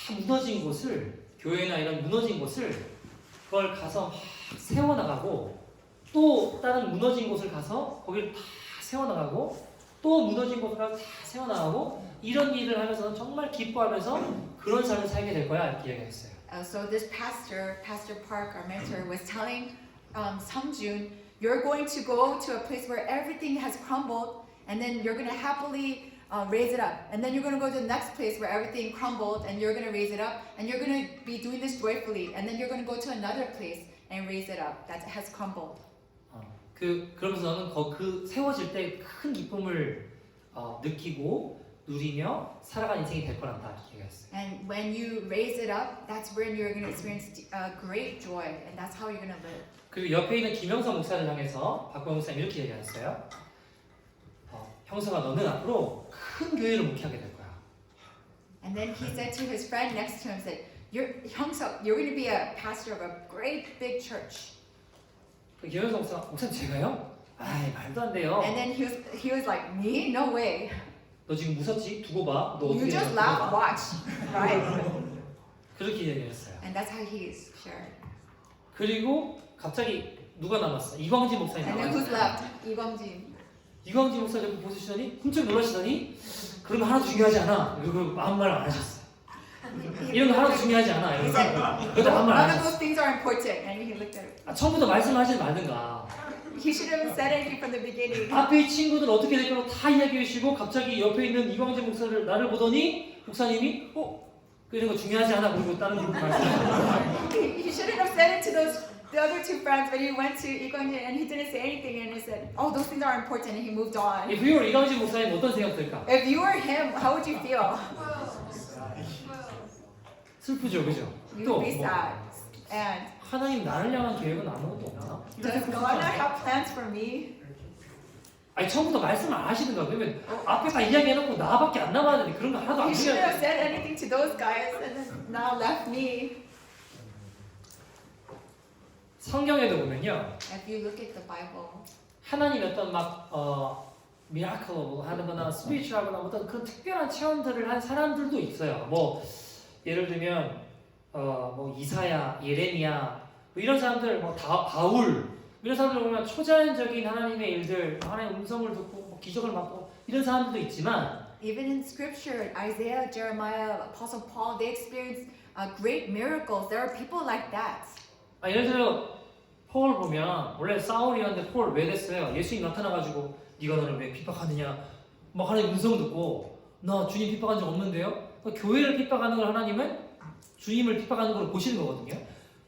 다 무너진 곳을 교회나 이런 무너진 곳을 그걸 가서 막 세워나가고 또 다른 무너진 곳을 가서 거기를 다 세워나가고 또 무너진 곳을 가서 다 세워나가고 이런 일을 하면서는 정말 기뻐하면서 그런 삶을 살게 될 거야 이렇게 이야기했어요. So this pastor, Pastor Park, our mentor, was telling Sung-jun, you're going to go to a place where everything has crumbled, and then you're going to happily raise it up. And then you're going to go to the next place where everything crumbled, and you're going to raise it up, and you're going to be doing this joyfully. And then you're going to go to another place and raise it up that has crumbled. 그러면서 너는 그 세워질 때 큰 기쁨을 느끼고 누리며 살아가는 인생이 될 거란다 이렇게 얘기했어요. And when you raise it up, that's when you're going to experience great joy, and that's how you're going to live. 그리고 옆에 있는 김영석 목사를 향해서 박보영 목사님 이렇게 얘기하셨어요. 형석아 너는 앞으로 큰 교회를 목회하게 될 거야. And then he said to his friend next to him, said, Hyung-seok, you're going to be a pastor of a great big church. 김영석 목사님 제가요? 아이 말도 안 돼요. And then he was like, me? No way. 너 지금 무섭지? 두고 봐. 너 You 어떻게 just 되나? laugh, 두고 봐. watch, right? 그렇게 얘기했어요. And that's how he is shared. 그리고 갑자기 누가 남았어? 이광진 목사님 And then who's 남았어요. left? 이광진. 이광진 목사님 보시더니 훔쩍 놀라시더니 그런 거 하나도 중요하지 않아. 그리고 아무 말 안 하셨어요. 이런 거 하나도 중요하지 않아. He 이러면서 said, 그래도 아무 말 안 none of 하셨어요. those things are important. And he looked at it. 처음부터 말씀하지 말든가. He should have said anything from the beginning. 앞에 이 친구들 어떻게 될 거라고 다 이야기해 주시고 갑자기 옆에 있는 이광진 목사를 나를 보더니 목사님이 이런 거 중요하지 않아. 그리고 다른 분 말씀하셨어요. He shouldn't have said it to the other two friends, but he went to 이광진 and he didn't say anything and he said, oh, those things are important, and he moved on. If you were 이광진 목사님 어떤 생각 들까? If you were him, how would you feel? 슬프죠, 그죠? You'd 또 be 뭐, sad. And 하나님 나를 향한 계획은 아무것도 없나? does God not have plans for me? 아니 처음부터 말씀 안 하시든가. 그러면 앞에 다 이야기해놓고 나밖에 안 남았는데 그런 거 하나도 안 He shouldn't 중요해. have said anything to those guys and then now left me. 성경에도 보면요, If you look at the Bible, 하나님 어떤 미라클 하거나 스피리추얼하거나 어떤 그런 특별한 체험들을 한 사람들도 있어요. 뭐 예를 들면 뭐 이사야, 예레미야 뭐 이런 사람들, 뭐 바울 이런 사람들 보면 초자연적인 하나님의 일들, 하나님의 음성을 듣고 뭐 기적을 받고 이런 사람들도 있지만 even in Scripture, Isaiah, Jeremiah, Apostle Paul, they experienced great miracles. There are people like that. 예를 들어 폴 보면 원래 사울이었는데 폴 왜 됐어요? 예수님 나타나가지고 네가 나를 왜 핍박하느냐 막 하나님 음성 듣고 나 주님 핍박한 적 없는데요? 교회를 핍박하는 걸 하나님은 주님을 핍박하는 걸 보시는 거거든요.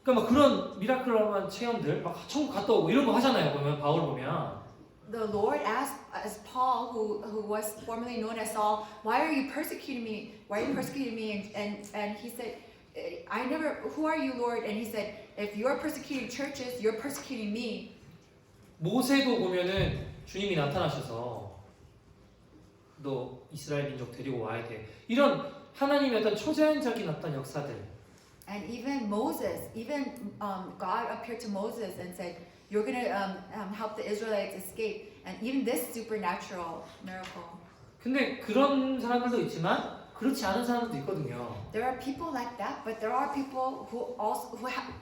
그러니까 막 그런 미라클한 체험들 막 천국 갔다 오고 이런 거 하잖아요. 보면 바울 보면 The Lord asked as Paul, who was formerly known as Saul, why are you persecuting me? Why are you persecuting me? And he said, who are you, Lord? And he said, if you're persecuting churches, you're persecuting me. 모세도 보면은 주님이 나타나셔서 너 이스라엘 민족 데리고 와야 돼. 이런 하나님의 어떤 초자연적인 어떤 역사들. And even Moses, God appeared to Moses and said, you're going to help the Israelites escape. And even this supernatural miracle. 근데 그런 사람들도 있지만 그렇지 않은 사람들도 있거든요. There are people like that, but there are people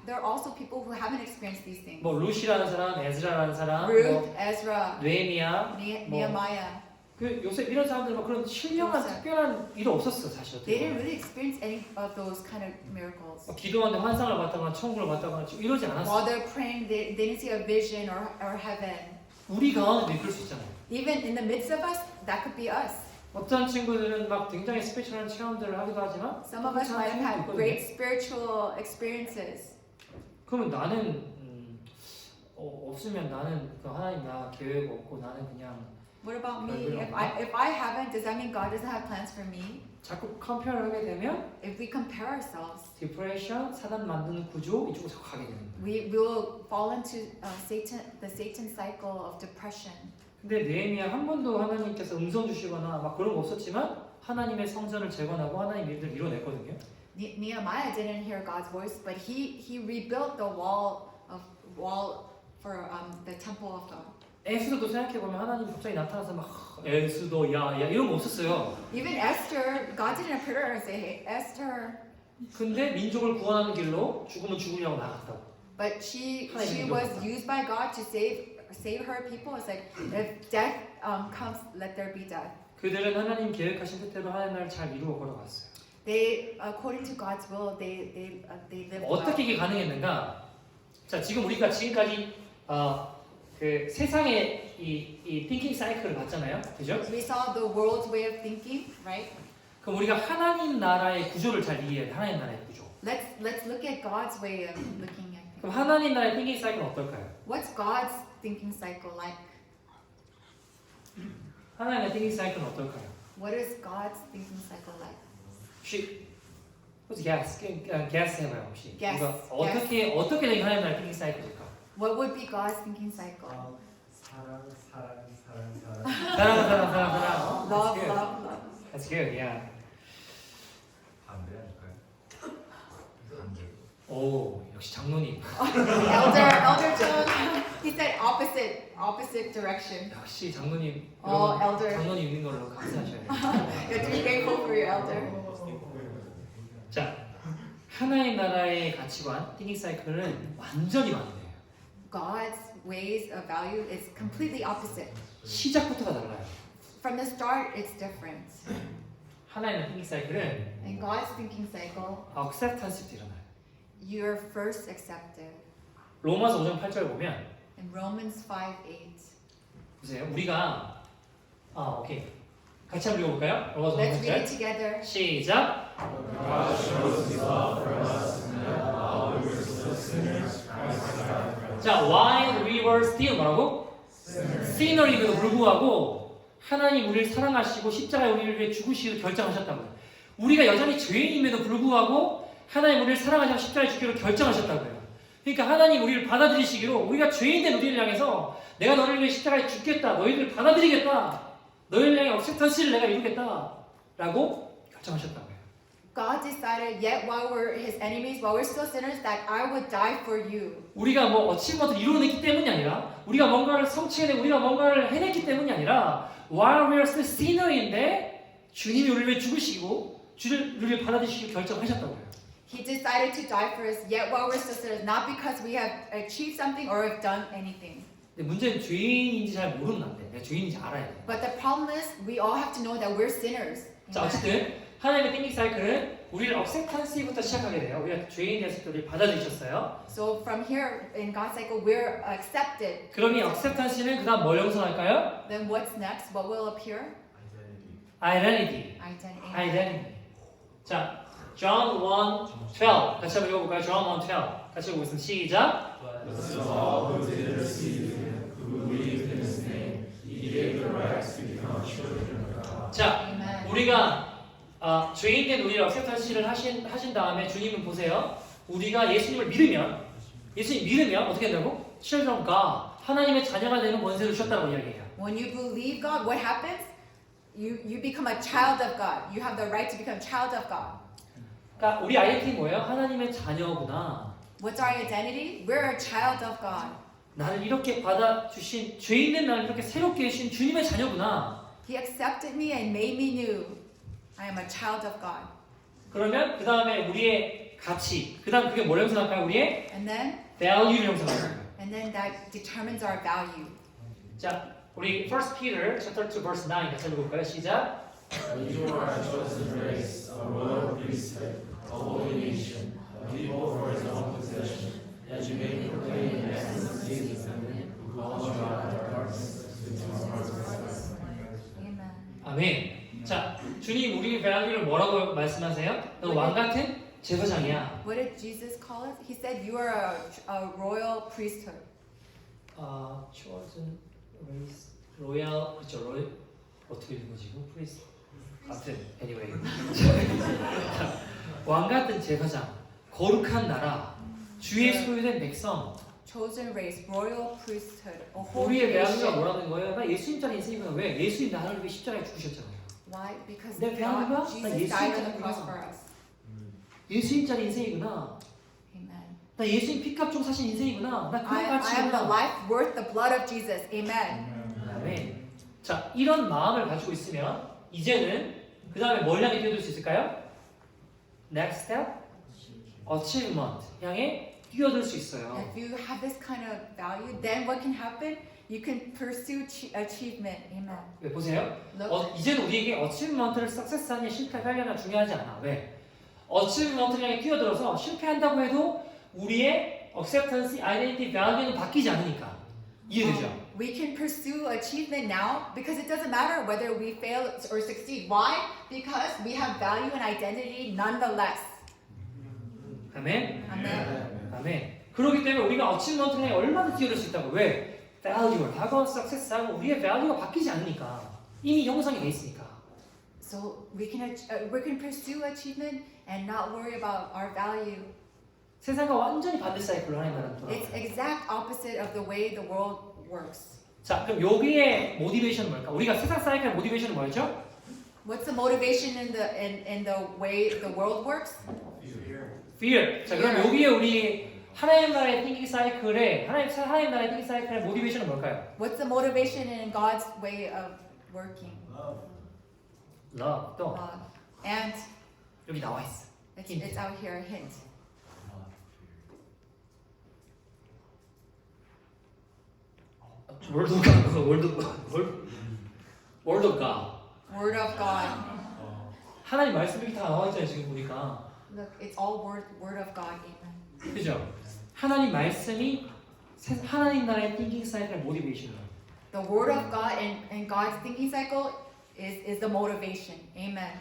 there are also people who haven't experienced these things. 뭐 루시라는 사람, 에즈라라는 사람, Ruth, 뭐 Ezra, 느헤미야, Nehemiah. 그 요셉 이런 사람들 막 그런 신령한 요셉. 특별한 일이 없었어 사실. They didn't really experience any of those kind of miracles. 기도하는데 환상을 봤다거나 천국을 봤다거나 이러지 않았어. While they're praying, they didn't see a vision or heaven. 우리 가운데도 이끌 수 있잖아요. Even in the midst of us, that could be us. 어떤 친구들은 막 굉장히 스페셜한 체험들을 하기도 하지만 Some of us might have had great spiritual experiences. 그러면 나는 없으면 나는 그 하나님 나 계획 없고 나는 그냥 What about me? If I haven't, does that mean God doesn't have plans for me? 자꾸 컴페어를 하게 되면 If we compare ourselves, 디프레션, 사단 만드는 구조 이쪽으로 자꾸 가게 되는 거예요. we will fall into the Satan cycle of depression. 근데 느헤미야 한 번도 하나님께서 음성 주시거나 막 그런 거 없었지만 하나님의 성전을 재건하고 하나님 일들을 이뤄냈거든요. Nehemiah didn't hear God's voice, but he rebuilt the wall for the temple of God. 에스더도 생각해보면 하나님 갑자기 나타나서 막 에스더 야 이런 거 없었어요. Even Esther, God didn't appear to her and say, "Hey, Esther." 근데 민족을 구원하는 길로 죽으면 죽으려고 나갔다고. But she was used by God to save her people. It's like if death comes, let there be death. 그들은 하나님 계획하신 뜻대로 하나님 나라를 잘 이루어 걸어갔어요. They, according to God's will, they lived. 어떻게 이게 가능했는가? 자, 지금 우리가 지금까지 그 세상의 이 thinking 사이클을 봤잖아요, 그죠? We saw the world's way of thinking, right? 그럼 우리가 하나님 나라의 구조를 잘 이해해야 돼. 하나님 나라의 구조. Let's look at God's way of looking at 그럼 things. 하나님 나라의 thinking 사이클은 어떨까요? What's God's thinking cycle like? 하나님의 thinking 사이클은 어떨까요? What is God's thinking cycle like? 혹시 guess 해봐요 혹시. Guess, 그러니까 어떻게 된 하나님 나라의 thinking 사이클일까? What would be God's thinking cycle? 사랑. 사랑. Love, love, love. That's good, yeah. 반대 아닐까요? 반대. 오, 역시 장로님. Elder John, he said opposite direction. 역시 장로님. Elder. 장로님 있는 걸로 감사하셔야 돼요. You have to be grateful for your elder. 자, 하나님 나라의 가치관, thinking 사이클은 완전히 반대예요. God's ways of value is completely opposite. 시작부터가 달라요. From the start, it's different. 하나님의 thinking 사이클은 In God's thinking cycle, acceptance부터 일어나요. you're first accepted. 로마서 5장 8절 보면 In Romans 5:8, 보세요. 우리가 오케이. 같이 한번 읽어볼까요? 로마서 5장 let's read it 8절. together. 시작. 자, while we were still 뭐라고? sinner임에도 불구하고 하나님 우리를 사랑하시고 십자가에 우리를 위해 죽으시기로 결정하셨다고요. 우리가 여전히 죄인임에도 불구하고 하나님 우리를 사랑하시고 십자가에 죽기로 결정하셨다고요. 그러니까 하나님 우리를 받아들이시기로 우리가 죄인된 우리를 향해서 내가 너를 위해 십자가에 죽겠다. 너희들을 받아들이겠다. 너희를 향해 억셉턴스를 내가 이루겠다. 라고 결정하셨다고요. God decided, yet while we're His enemies, while we're still sinners, that I would die for you. 우리가 뭐 어치먼트를 이루어냈기 때문이 아니라 우리가 뭔가를 성취해내고 우리가 뭔가를 해냈기 때문이 아니라 while we are still sinner인데 주님이 우리를 위해 죽으시고 우리를 받아들이시기로 결정하셨다고요. He decided to die for us, yet while we're still sinners, not because we have achieved something or have done anything. 근데 문제는 죄인인지 잘 모르면 안 돼. 내가 죄인인지 알아야 돼. But the problem is, we all have to know that we're sinners. 자, 어쨌든 하나님의 띵킹 사이클은 우리를 억셉탄스부터 시작하게 돼요. 우리가 죄인이 됐을 때 우리를 받아들이셨어요. So from here in God's cycle, we're accepted. 그럼 이 억셉탄스는 그 다음 뭘 형성할까요? Then what's next? What will appear? Identity. Identity. Identity. 자, John 1:12 같이 한번 읽어볼까요? John 1:12 같이 읽어보겠습니다. 시작. 자, Amen. 우리가 죄인된 우리를 억셉탄스를 하신 다음에 주님은 보세요. 우리가 예수님을 믿으면 예수님 믿으면 어떻게 된다고? Children of God. 하나님의 자녀가 되는 권세를 주셨다고 이야기해요. When you believe God, what happens? You become a child of God. You have the right to become a child of God. 그러니까 우리 아이덴티티 뭐예요? 하나님의 자녀구나. What's our identity? We're a child of God. 나를 이렇게 받아주신 죄 있는 나를 이렇게 새롭게 해주신 주님의 자녀구나. He accepted me and made me new. I am a child of God. 그러면 그 다음에 우리의 가치, 그 다음 그게 뭘 형성할까요? 우리의 And value를 형성할까요? then that determines our value. 자, 우리 1 Peter chapter 2 verse 9 같이 읽어볼까요? 시작. You are a chosen race, a royal priesthood, a holy nation, a people for His own possession, that you may proclaim the excellencies of Him who called you out of darkness into His marvelous light. Amen. 아멘. 자, 주님 우리 value를 뭐라고 말씀하세요? 너 왕 같은 제사장이야. What did Jesus call us? He said you are a royal priesthood. chosen race, royal, 그쵸, royal 어떻게 읽는 거지? priest. 같은, anyway. 왕 같은 제사장, 거룩한 나라, 주의 소유된 백성. Chosen race, royal priesthood, a holy 우리의 value가 nation. 뭐라는 거예요? 나 예수님처럼 인생이구나. 왜? 예수님 나를 위해 십자가에 죽으셨잖아요. Why? Because 내 value가 나 Jesus died on the 예수님처럼 cross for us. 예수님처럼 인생이구나. Amen. 나 예수님 피값 좀 사신 인생이구나. 나 그런 I am the 가치구나. life worth the blood of Jesus. Amen. 아멘. 자, 이런 마음을 가지고 있으면 이제는 그 다음에 뭘 향해 뛰어들 수 있을까요? Next step, achievement 향해 뛰어들 수 있어요. If you have this kind of value, then what can happen? You can pursue achievement. Amen. 왜 보세요? Look, 이제는 우리에게 achievement를 success하냐 실패하냐가 중요하지 않아. 왜? achievement를 향해 뛰어들어서 실패한다고 해도 우리의 acceptance, identity, value는 바뀌지 않으니까. 이해되죠? we can pursue achievement now because it doesn't matter whether we fail or succeed. Why? Because we have value and identity nonetheless. 아멘. Amen. 아멘. 그렇기 때문에 우리가 achievement를 향해 얼마나 뛰어들 수 있다고. 왜? value를 하고 success하고 우리의 value가 바뀌지 않으니까. 이미 형성이 돼 있으니까. So we can pursue achievement and not worry about our value. 세상과 완전히 반대 사이클로 하나님 나라는 It's 돌아가요. exact opposite of the way the world works. 자, 그럼 여기에 모티베이션은 뭘까? 우리가 세상 사이클의 모티베이션은 뭐였죠? What's the motivation in the way the world works? Fear. 자, 그럼 여기에 우리 하나님 나라의 띵킹 사이클에 하나님 나라의 띵킹 사이클의 모티베이션은 뭘까요? What's the motivation in God's way of working? Love. 또 And 여기 나와 있어. it's out here, a hint. Word of God. Word of God. Word of God. 하나님 말씀 여기 다 나와 있잖아요. 지금 보니까. Look, it's all word of God. Amen. 그죠? 하나님 말씀이 하나님 나라의 띵킹 사이클의 모티베이션이에요. The word of God and God's thinking cycle is the motivation. Amen.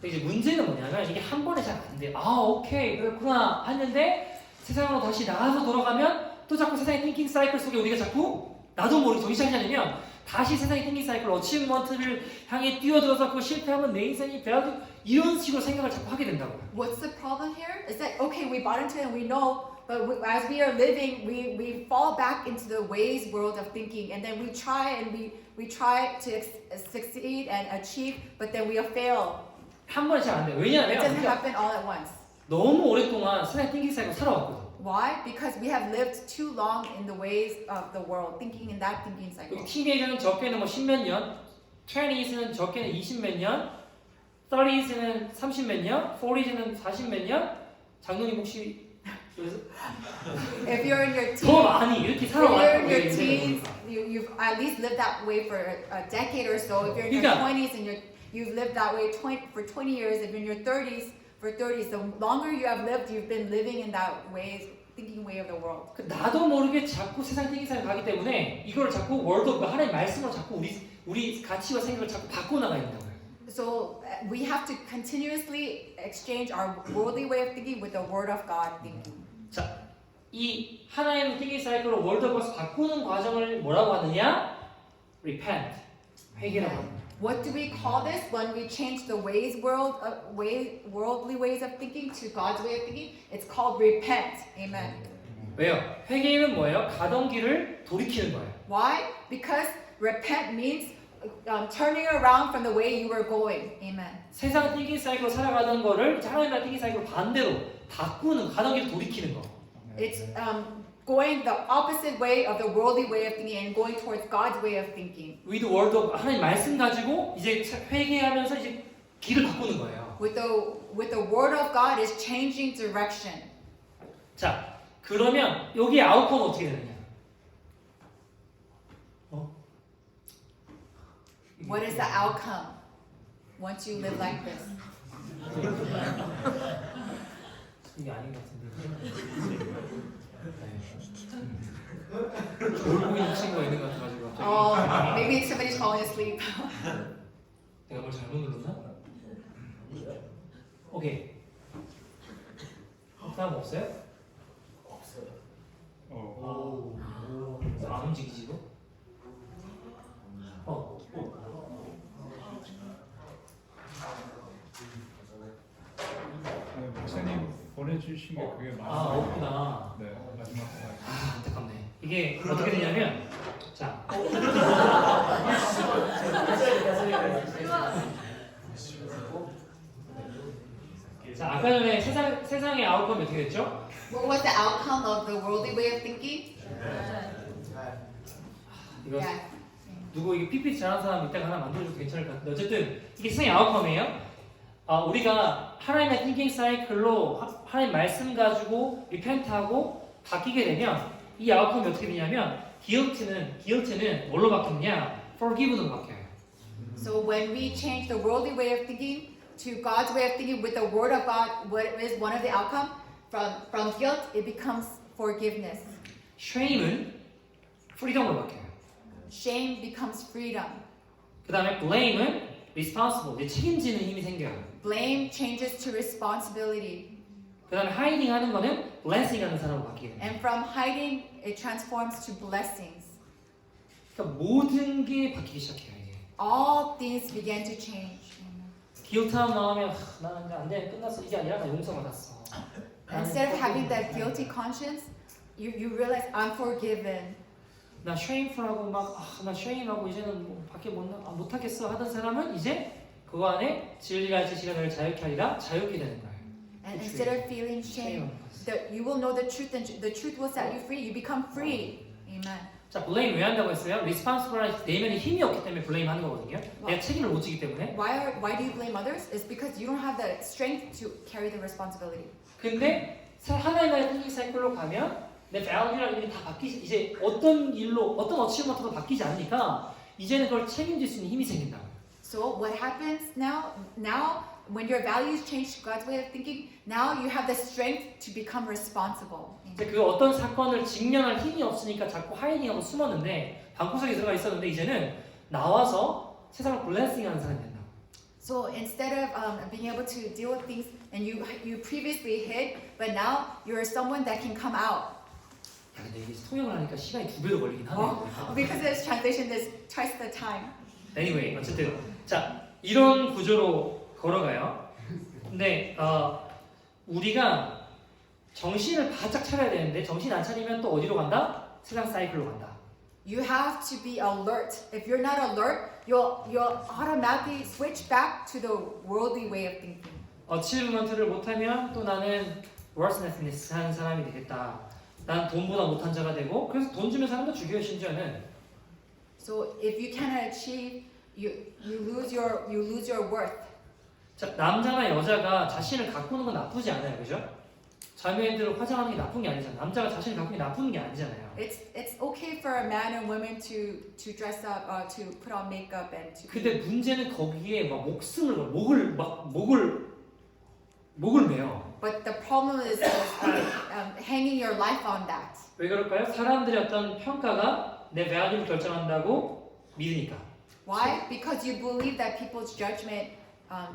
근데 이제 문제는 뭐냐면 이게 한 번에 잘 안 돼. 아, 오케이, 그렇구나 했는데 세상으로 다시 나가서 돌아가면 또 자꾸 세상의 띵킹 사이클 속에 우리가 자꾸 나도 모르게 정신 차리지 않으면 다시 세상의 띵킹 사이클, 어치먼트를 향해 뛰어들어서 그거 실패하면 내 인생이 배워도 이런 식으로 생각을 자꾸 하게 된다고요. What's the problem here? Is that okay? We bought into it and we know, but as we are living, we fall back into the ways world of thinking, and then we try to succeed and achieve, but then we fail. 한 번에 잘 안 돼요. It 왜냐하면 doesn't 우리가 happen all at once. 너무 오랫동안 세상의 띵킹 사이클 살아왔거든. Why? Because we have lived too long in the ways of the world, thinking in that thinking cycle. 여기 티네이저는 적게는 뭐 10몇 년, 20s는 적게는 20몇 년, 30s는 30몇 년, 40s는 40몇 년, 장로님 혹시 If you're in your 더 teens, 많이 이렇게 if you're 살아왔던 in your teens, you've at least lived that way for a decade or so. If you're in your 그러니까 20s and you've lived that way for 20 years. If you're in your 30s, for 30s, the longer you have lived, you've been living in that thinking way of the world. 나도 모르게 자꾸 세상 띵기상에 가기 때문에 이걸 자꾸 월드 하나님 말씀으로 자꾸 우리 가치와 생각을 자꾸 바꿔 나가야 된다고요. So we have to continuously exchange our worldly way of thinking with the Word of God thinking. 자, 이 하나님 띵기 사이클로 월드 오브 바꾸는 과정을 뭐라고 하느냐? Repent. 회개라고 합니다. What do we call this when we change the worldly ways of thinking to God's way of thinking? It's called repent. Amen. 왜요? 회개는 뭐예요? 가던 길을 돌이키는 거예요. Why? Because repent means turning around from the way you were going. Amen. 세상 띵기 사이클로 살아가던 거를 하나님 나라 띵기 사이클로 반대로 바꾸는 가던 길을 돌이키는 거. It's going the opposite way of the worldly way of thinking and going towards God's way of thinking. With the word of 하나님 말씀 가지고 이제 회개하면서 이제 길을 바꾸는 거예요. With the word of God is changing direction. 자, 그러면 여기 아웃컴은 어떻게 되느냐? What is the outcome once you live like this? 이게 아닌 것 같은데. 졸고 있는 친구가 있는 것 같아가지고 갑자기. Oh, maybe somebody's falling asleep. 내가 뭘 잘못 눌렀나? 오케이. 다음 없어요? 없어요. 안 움직이지 이거? 네, 목사님 보내주신 게 그게 아 맞아요. 없구나. 네, 마지막 거. 아 안타깝네. 이게 어떻게 되냐면 자 자, 아까 전에 세상의 아웃컴이 어떻게 됐죠? What was the outcome of the worldly way of thinking? 이거 Yeah. 누구 이게 PPT 잘하는 사람 이따가 하나 만들어줘도 괜찮을 것 같은데 어쨌든 이게 세상의 아웃컴이에요. 우리가 하나님의 띵킹 사이클로 하나님 말씀 가지고 리펜트하고 바뀌게 되면 이 아웃컴이 어떻게 되냐면 guilt는 뭘로 바뀌느냐? forgive로 바뀌어요. So when we change the worldly way of thinking to God's way of thinking with the Word of God, what is one of the outcome? From guilt, it becomes forgiveness. shame은 freedom으로 바뀌어요. Shame becomes freedom. 그 다음에 blame은 responsible, 이제 책임지는 힘이 생겨요. Blame changes to responsibility. 그 다음에 hiding 하는 거는 blessing 하는 사람으로 바뀌게 돼요. And from hiding, it transforms to blessings. 그러니까 모든 게 바뀌기 시작해요. 이게. All things began to change. guilt한 마음에 나는 이제 안 돼, 끝났어. 이게 아니라 나 용서받았어. Instead of having that guilty conscience, you realize I'm forgiven. 나 shameful하고 나 shame하고 이제는 뭐 밖에 못 하겠어 하던 사람은 이제 그 안에 진리라 지시가 너를 자유케 하리라 자유케 되는 거예요. And instead of feeling shame, you will know the truth, and the truth will set you free. You become free. Amen. 자, blame 왜 한다고 했어요? responsible 내면에 힘이 없기 때문에 blame 하는 거거든요. 내가 책임을 못 지기 때문에. Why do you blame others? It's because you don't have the strength to carry the responsibility. 근데 하나의 나라의 띵킹 사이클로 가면 내 value랑 일이 다 바뀌지. 이제 어떤 일로 어떤 어치먼트도 바뀌지 않으니까 이제는 그걸 책임질 수 있는 힘이 생긴다고. So what happens now? Now, when your values change to God's way of thinking, now you have the strength to become responsible. 이제 그 어떤 사건을 직면할 힘이 없으니까 자꾸 하이딩하고 숨었는데 방구석에 들어가 있었는데 이제는 나와서 세상을 블레싱하는 사람이 된다. So instead of being able to deal with things and you previously hid, but now you're someone that can come out. 야, 근데 이게 통역을 하니까 시간이 2배로 걸리긴 하네요. Because this translation is twice the time. Anyway, 어쨌든 자 이런 구조로 걸어가요. 근데 우리가 정신을 바짝 차려야 되는데 정신 안 차리면 또 어디로 간다? 세상 사이클로 간다. You have to be alert. If you're not alert, you'll automatically switch back to the worldly way of thinking. 어치브먼트를 못하면 또 나는 worthlessness 하는 사람이 되겠다. 난 돈보다 못한 자가 되고 그래서 돈 주면 사람도 죽여요 심지어는. So if you cannot achieve, you lose your worth. 자 남자나 여자가 자신을 가꾸는 건 나쁘지 않아요, 그죠? 자매들 화장하는 게 나쁜 게 아니잖아. 남자가 자신을 가꾸는 게 나쁜 게 아니잖아요. It's okay for a man and women to dress up, to put on makeup and to. 근데 문제는 거기에 막 목숨을 목을 매요. But the problem is hanging your life on that. 왜 그럴까요? 사람들의 어떤 평가가 내 value를 결정한다고 믿으니까. Why? Because you believe that people's judgment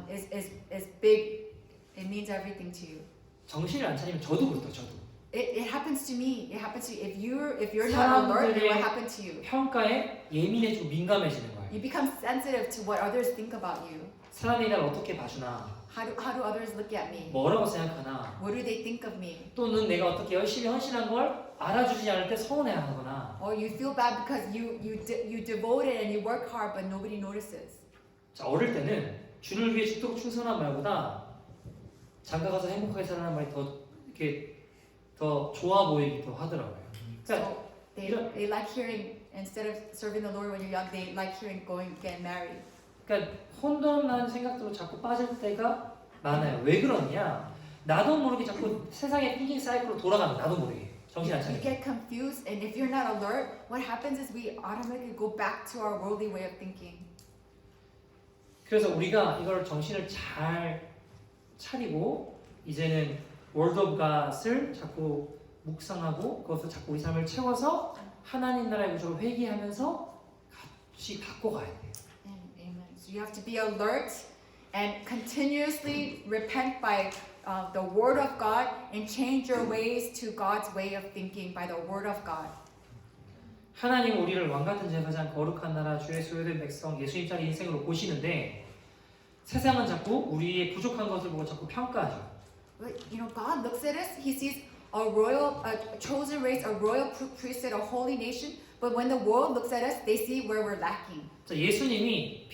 is big. It means everything to you. 정신을 안 차리면 저도 그렇다. 저도. It happens to me. It happens to you. If you're not alert, it will happen to you. 평가에 예민해지고 민감해지는 거예요. You become sensitive to what others think about you. 사람들이 날 어떻게 봐주나, How do others look at me? 뭐라고 생각하나, What do they think of me? 또는 내가 어떻게 열심히 헌신한 걸 알아주지 않을 때 서운해하거나. Or you feel bad because you devoted and you work hard, but nobody notices. 자, 어릴 때는 주를 위해 죽도록 충성한 말보다 장가 가서 행복하게 살아는 말이 더 좋아 보이기도 하더라고요. 그러니까 So they like hearing, instead of serving the Lord when you're young, they like hearing going get married. 그러니까 혼돈한 생각들로 자꾸 빠질 때가 많아요. 왜 그러냐? 나도 모르게 자꾸 세상의 띵킹 사이클로 돌아가는 나도 모르게 정신 안 You 차리게. get confused, and if you're not alert, what happens is we automatically go back to our worldly way of thinking. 그래서 우리가 이걸 정신을 잘 차리고 이제는 월드 오브 갓을 자꾸 묵상하고 그것을 자꾸 우리 삶을 채워서 하나님 나라의 구조로 회개하면서 같이 바꿔가야 돼요. Amen. So you have to be alert and continuously repent by the word of God and change your ways to God's way of thinking by the word of God. 하나님 우리를 왕같은 제사장 거룩한 나라 주의 소유된 백성 예수님처럼 인생으로 보시는데 세상은 자꾸 우리의 부족한 것을 보고 자꾸 평가하죠. But you know, God looks at us. He sees a royal, a chosen race, a royal priesthood, a holy nation. But when the world looks at us, they see where we're lacking. 자, 예수님이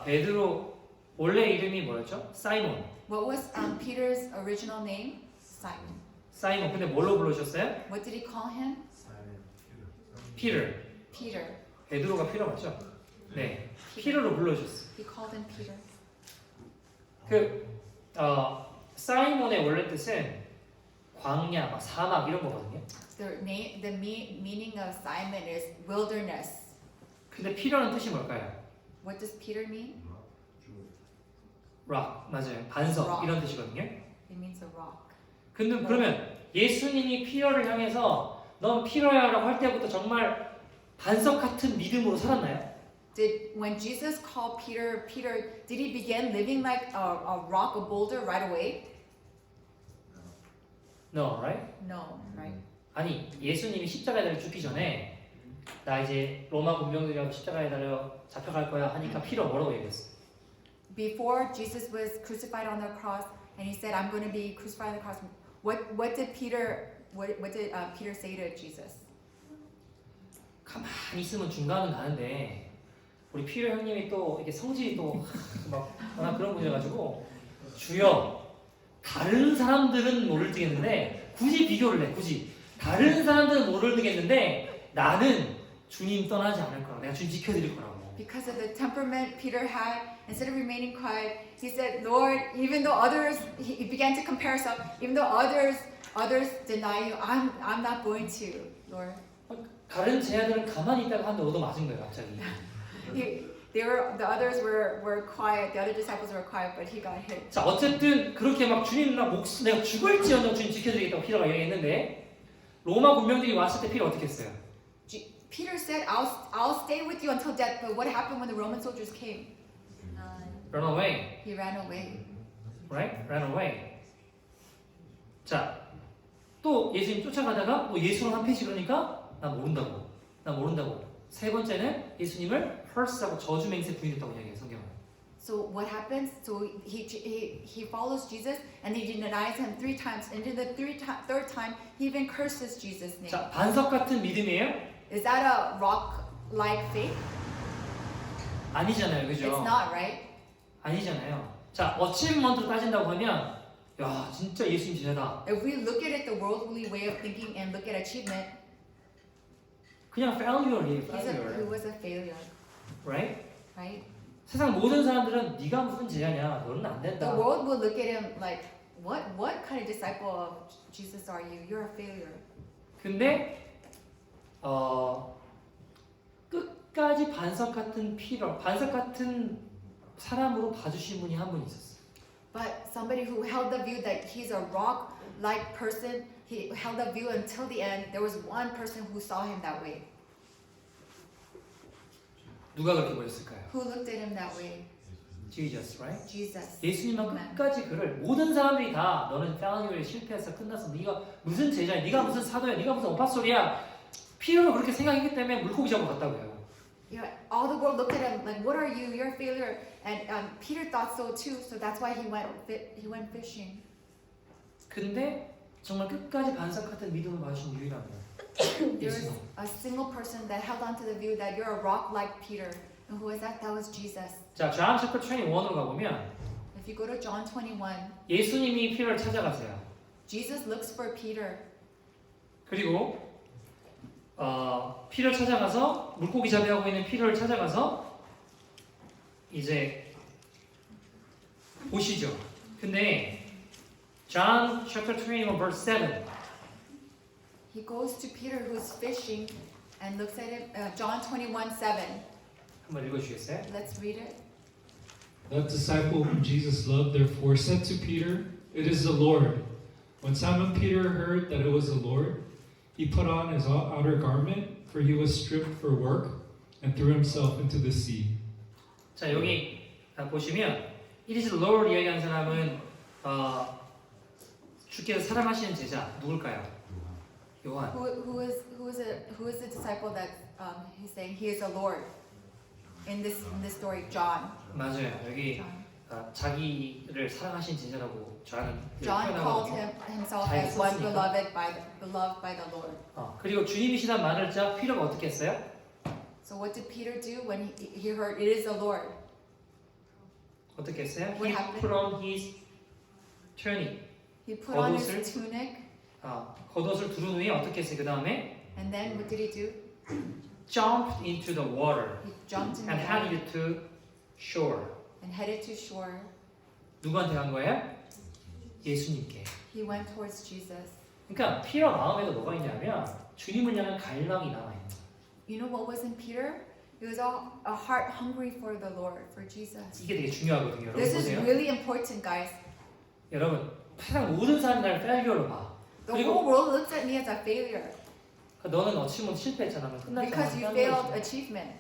베드로 원래 이름이 뭐였죠? 사이몬. What was Peter's original name? Simon. 사이몬. 근데 뭘로 부르셨어요? What did he call him? 피터. Peter. 베드로가 피터 맞죠? 네. 피터로 불러주셨어요. He called him Peter. 사이몬의 원래 뜻은 광야, 사막 이런 거거든요. The meaning of Simon is wilderness. 근데 피터는 뜻이 뭘까요? What does Peter mean? rock 맞아요. 반석 Rock. 이런 뜻이거든요. It means a rock. 근데 그러면 예수님이 피터를 향해서 넌 피터야라고 할 때부터 정말 반석 같은 믿음으로 살았나요? When Jesus called Peter, did he begin living like a rock, a boulder right away? No, right? No, right? 아니 예수님이 십자가에 달려 죽기 전에 나 이제 로마 군병들이랑 십자가에 달려 잡혀갈 거야 하니까 피터 뭐라고 얘기했어? Before Jesus was crucified on the cross, and he said, "I'm going to be crucified on the cross." What did Peter say to Jesus? 가만히 있으면 중간은 가는데 우리 피터 형님이 또 이렇게 성질이 또 막 워낙 그런 분이어가지고 주여 다른 사람들은 모를 듯겠는데 굳이 비교를 해 굳이 다른 사람들은 모를 듯겠는데 나는 주님 떠나지 않을 거라고 내가 주님 지켜드릴 거라고. Because of the temperament Peter had, instead of remaining quiet, he said, "Lord, even though others," he began to compare himself. Even though others deny you, I'm not going to, Lord. 다른 제자들은 가만히 있다가 한 대 얻어 맞은 거예요 갑자기. The others were quiet. The other disciples were quiet, but he got hit. 자 어쨌든 그렇게 막 주님 나 내가 죽을지언정 주님 지켜드리겠다고 피터가 얘기했는데 로마 군병들이 왔을 때 피터 어떻게 했어요? Peter said, "I'll stay with you until death." But what happened when the Roman soldiers came? Run away, He ran away. right? Run away. 자, 또 예수님 쫓아가다가 예수랑 한 패시 그러니까 나 모른다고. 세 번째는 예수님을 curse하고 저주 맹세 부인했다고 이야기해요 성경은. So what happens? So he follows Jesus and he denies him 3 times. And in the third time, he even curses Jesus' name. 자, 반석 같은 믿음이에요? Is that a rock-like faith? 아니잖아요, 그죠? It's not, right? 아니잖아요. 자, 어치먼트로 따진다고 하면 야, 진짜 예수님 제자다. If we look at it the worldly way of thinking and look at achievement, 그냥 failure이에요, he failure. was a failure, Right? right? 세상 모든 사람들은 네가 무슨 제자냐, 너는 안 The 된다. world will look at him like, what kind of disciple of Jesus are you? You're a failure. 근데 끝까지 반석 같은 반석 같은 사람으로 봐주신 분이 한 분 있었어요. But somebody who held the view that he's a rock-like person, he held the view until the end. There was one person who saw him that way. 누가 그렇게 보였을까요? Who looked at him that way? Jesus, right? Jesus. 예수님은 Amen. 끝까지 그를 모든 사람들이 다 너는 failure에 실패해서 끝났어. 네가 무슨 제자야? 네가 무슨 사도야? 네가 무슨 오파솔이야? 피터가 그렇게 생각했기 때문에 물고기 잡으러 갔다고요. You know, all the world looked at him like, "What are you? You're a failure." And Peter thought so too. So that's why he went fishing. 근데 정말 끝까지 반석 같은 믿음을 봐주신 유일한 분. There was a single person that held on to the view that you're a rock like Peter. And who was that? That was Jesus. 자, John chapter 21으로 가보면 If you go to John 21, 예수님이 피터를 찾아가세요. Jesus looks for Peter. 그리고 피터를 찾아가서 물고기 잡이하고 있는 피터를 찾아가서 이제 보시죠. 근데 John chapter 21 verse 7 He goes to Peter who's fishing and looks at him. John 21:7. 한번 읽어주시겠어요? Let's read it. That disciple whom Jesus loved therefore said to Peter, "It is the Lord." When Simon Peter heard that it was the Lord, he put on his outer garment, for he was stripped for work, and threw himself into the sea. 자 여기 보시면 It is the Lord 이야기하는 사람은 주께서 사랑하시는 제자 누굴까요? 요한. Who is the disciple that he's saying he is the Lord in this story? John. 맞아요. 여기 John. 자기를 사랑하신 제자라고 저는 John called himself 잘 as one 썼으니까. beloved by the Lord. 그리고 주님이시란 말을 자 피터가 어떻게 했어요? So what did Peter do when he heard it is the Lord? 어떻게 했어요? What He happened? put on his tunic. He put on 겉옷을? his tunic, 겉옷을 두른 후에 어떻게 했어요? 그 다음에 and then what did he do? jumped into the water He jumped in and the water headed to shore. and headed to shore. 누구한테 간 거예요? 예수님께. He went towards Jesus. 그러니까 피터 마음에도 뭐가 있냐면 주님을 향한 갈망이 남아 있는 거예요. You know what was in Peter? It was a heart hungry for the Lord, for Jesus. 이게 되게 중요하거든요. 여러분 This is 보세요. really important, guys. 여러분 세상 모든 사람이 나를 페일리어로 봐. The 그리고- whole world looks at me as a failure 너는 어찌면 실패했잖아. 그럼 끝났잖아. because you failed achievement.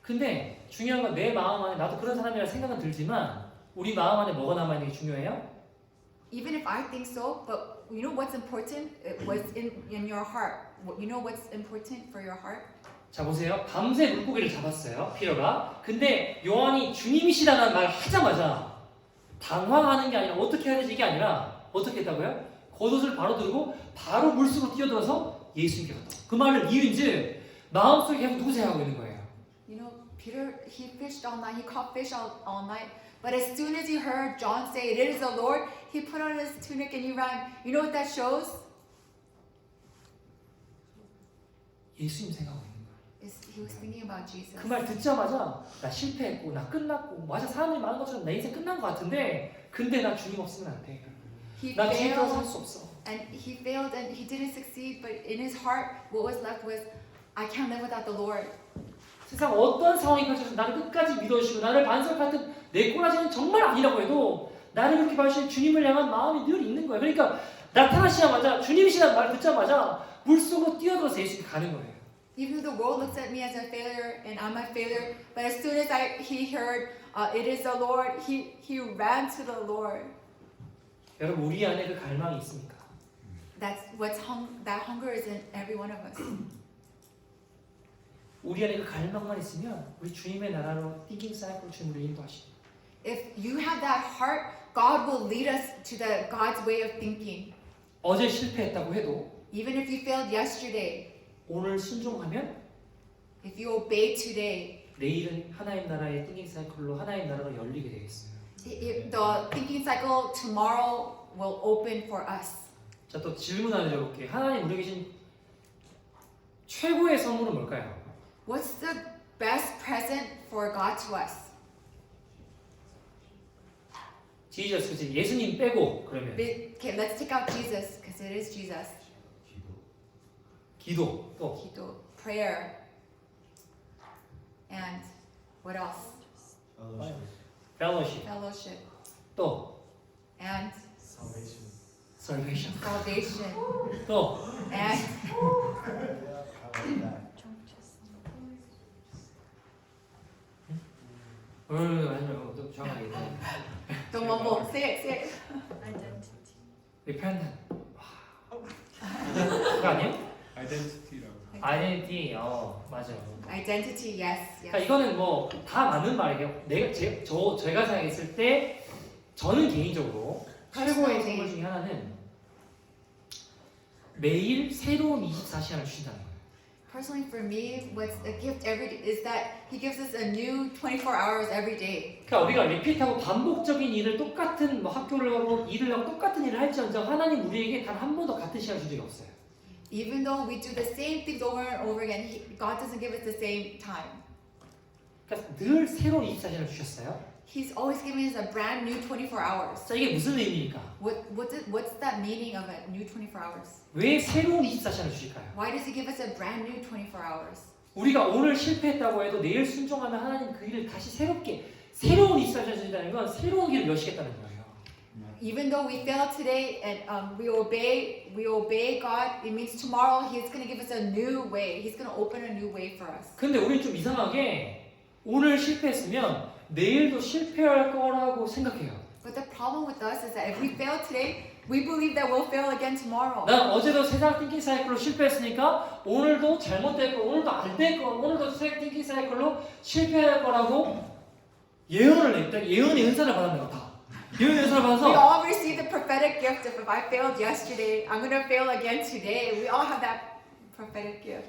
근데 중요한 건 내 마음 안에 나도 그런 사람이라 생각은 들지만 우리 마음 안에 뭐가 남아 있는 게 중요해요? Even if I think so, but you know what's important? What's in your heart. You know what's important for your heart? 자 보세요. 밤새 물고기를 잡았어요. 피터가. 근데 요한이 주님이시라는 말 하자마자 당황하는 게 아니라 어떻게 해야 되지 이게 아니라 어떻게 했다고요? 겉옷을 바로 들고 바로 물속으로 뛰어들어서 예수님께 갔다. 그 말을 이은즉 마음속에 계속 누구 생각하고 있는 거예요? You know, Peter, he fished all night. He caught fish all night. But as soon as he heard John say, "It is the Lord," he put on his tunic and he ran. You know what that shows? 예수님 생각하고 있는 거예요. He was thinking about Jesus. 그 말 듣자마자 나 실패했고 나 끝났고 맞아 사람들이 말하는 것처럼 내 인생 끝난 것 같은데 근데 나 주님 없으면 안 돼. He 나 주님 따라 failed, 살수 없어. and he failed, and he didn't succeed. But in his heart, what was left was, "I can't live without the Lord." 세상 어떤 상황이 펼쳐서 나를 끝까지 믿어주시고 나를 반석하듯 내 꼬라지는 정말 아니라고 해도 나를 그렇게 봐주신 주님을 향한 마음이 늘 있는 거예요. 그러니까 나타나시자마자 주님이시라는 말을 듣자마자 물속으로 뛰어들어서 예수님께 가는 거예요. Even though the world looks at me as a failure and I'm a failure, but as soon as he heard, "It is the Lord," he ran to the Lord. 여러분 우리 안에 그 갈망이 있습니까? That's that hunger is in every one of us. 우리 안에 그 갈망만 있으면 우리 주님의 나라로 thinking cycle 주님을 인도하십니다. If you have that heart, God will lead us to God's way of thinking. 어제 실패했다고 해도 Even if you failed yesterday, 오늘 순종하면 if you obey today, 내일은 하나님 나라의 thinking cycle로 하나님 나라로 열리게 되겠어요. the thinking cycle tomorrow will open for us. 자, 또 질문 하나 드려볼게요. 하나님 우리에게 주신 최고의 선물은 뭘까요? What's the best present for God to us? 지저스, 그치? 예수님 빼고 그러면 Okay, let's take out Jesus because it is Jesus. 기도 또 Kido, prayer, and what else? fellowship Fellowship 또 and salvation salvation 또 and 아니요 또 정확하게 don't mumble. Say it. repentance 그거 아니에요? 아이덴티티라고. identity 맞아요. Identity, yes, 그러니까 yes. 이거는 뭐 다 맞는 말이에요. 제가 생각했을 때 저는 개인적으로 최고의 선물 중에 하나는 매일 새로운 24시간을 주신다는 거예요. Personally, for me, what's a gift every day is that He gives us a new 24 hours every day. 그러니까 우리가 리피트하고 반복적인 일을 똑같은 뭐 학교를 가고 일을 하고 똑같은 일을 할지언정 하나님 우리에게 단 한 번도 같은 시간 준 적이 없어요. Even though we do the same things over and over again, God doesn't give us the same time. 그러니까 늘 새로운 24시간을 주셨어요. He's always giving us a brand new 24 hours. 자 이게 무슨 의미입니까? What's that meaning of a new 24 hours? 왜 새로운 24시간을 주실까요? Why does He give us a brand new 24 hours? 우리가 오늘 실패했다고 해도 내일 순종하면 하나님 그 일을 다시 새롭게 새로운 24시간을 주신다는 건 새로운 길을 여시겠다는 거예요. Even though we fail today and we obey God, it means tomorrow He's going to give us a new way. He's going to open a new way for us. 근데 우리는 좀 이상하게 오늘 실패했으면 내일도 실패할 거라고 생각해요. But the problem with us is that if we fail today, we believe that we'll fail again tomorrow. 난 어제도 세상 띵킹 사이클로 실패했으니까 오늘도 잘못될 거, 오늘도 안 될 거, 오늘도 세상 띵킹 사이클로 실패할 거라고 예언을 냈다. 예언의 은사를 받았는 거다. 예언의 은사를 We 받아서 all receive the prophetic gift of if I failed yesterday, I'm gonna fail again today. We all have that prophetic gift.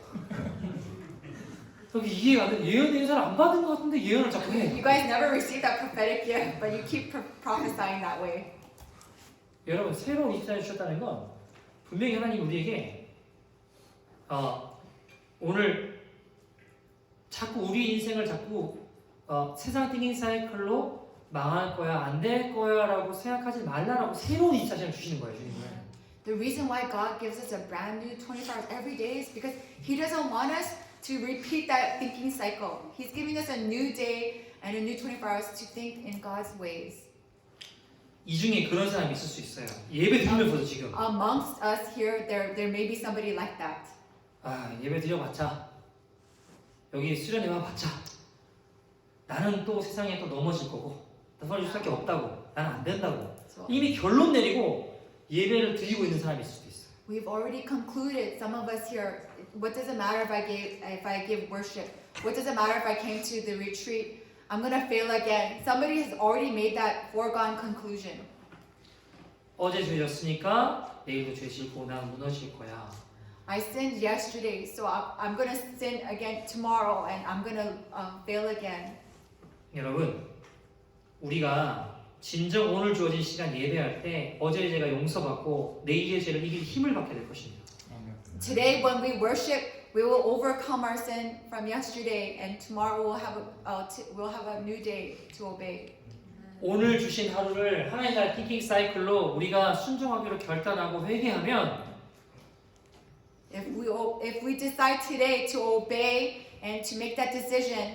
여기 이해가 안 돼. 예언의 은사를 안 받은 것 같은데 예언을 자꾸 해. You guys never received that prophetic gift, but you keep prophesying that way. 여러분 새로운 입장을 주셨다는 건 분명히 하나님 우리에게 오늘 자꾸 우리 인생을 자꾸 세상 띵킹 사이클로 망할 거야 안 될 거야라고 생각하지 말라라고 새로운 입장을 주시는 거예요, 주님은. The reason why God gives us a brand new 24 hours every day is because He doesn't want us to repeat that thinking cycle. He's giving us a new day and a new 24 hours to think in God's ways. 이 중에 그런 사람이 있을 수 있어요. 예배 드리면서도 지금 Amongst us here, there may be somebody like that. 예배 드려봤자 여기 수련회 와봤자 나는 또 세상에 또 넘어질 거고 넘어질 수밖에 없다고 나는 안 된다고 So 이미 결론 내리고 예배를 드리고 있는 사람이 있을 수도 있어요. we've already concluded. Some of us here. What does it matter if I give worship? What does it matter if I came to the retreat? I'm gonna fail again. Somebody has already made that foregone conclusion. 어제 죄졌으니까 내일도 죄짓고 난 무너질 거야. I sinned yesterday, so I'm gonna sin again tomorrow, and I'm gonna fail again. 여러분 우리가 진정 오늘 주어진 시간 예배할 때 어제의 죄가 용서받고 내일의 죄를 이길 힘을 받게 될 것입니다. Today, when we worship, we will overcome our sin from yesterday, and tomorrow we'll have a new day to obey. 오늘 주신 하루를 하나님 나라 띵킹 사이클로 우리가 순종하기로 결단하고 회개하면 If we decide today to obey and to make that decision,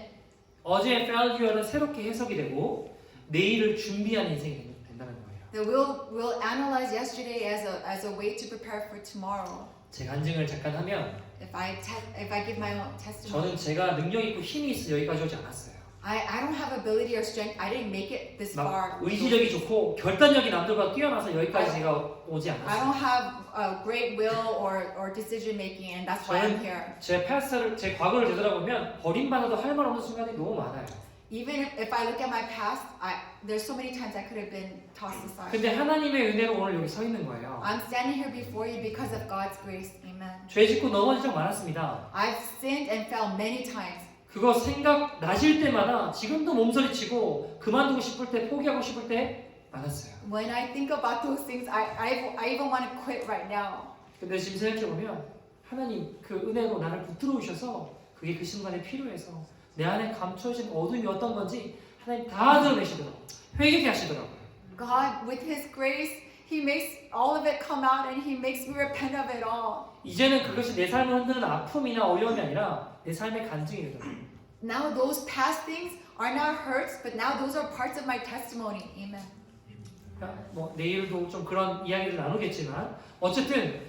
어제의 failure 새롭게 해석이 되고 내일을 준비하는 인생이 된다는 거예요. then we'll analyze yesterday as a way to prepare for tomorrow. 제 간증을 잠깐 하면 If I give my own testimony, 저는 제가 능력 있고 힘이 있어 여기까지 오지 않았어요. I don't have ability or strength. I didn't make it this 막 far. 의지력이 좋고 결단력이 남들보다 뛰어나서 여기까지 제가 오지 I 않았어요. don't have a great will or decision making, and that's why I'm here. 제 패스를 제 과거를 되돌아보면 버림받아도 할 말 없는 순간이 너무 많아요. Even if I look at my past, there's so many times I could have been tossed aside. 근데 하나님의 은혜로 오늘 여기 서 있는 거예요. I'm standing here before you because of God's grace. Amen. 죄 짓고 넘어진 적 많았습니다. I've sinned and fell many times. 그거 생각 나실 때마다 지금도 몸서리치고 그만두고 싶을 때 포기하고 싶을 때 많았어요. When I think about those things, I even want to quit right now. 근데 지금 생각해보면 하나님 그 은혜로 나를 붙들어 주셔서 그게 그 순간에 필요해서 내 안에 감춰진 어둠이 어떤 건지 하나님 다 드러내시더라고요. 회개케 하시더라고요. God, with His grace, He makes all of it come out and He makes me repent of it all. 이제는 그것이 내 삶을 흔드는 아픔이나 어려움이 아니라 내 삶의 간증이 되더라고요. Now those past things are not hurts, but now those are parts of my testimony. Amen. 뭐 내일도 좀 그런 이야기를 나누겠지만 어쨌든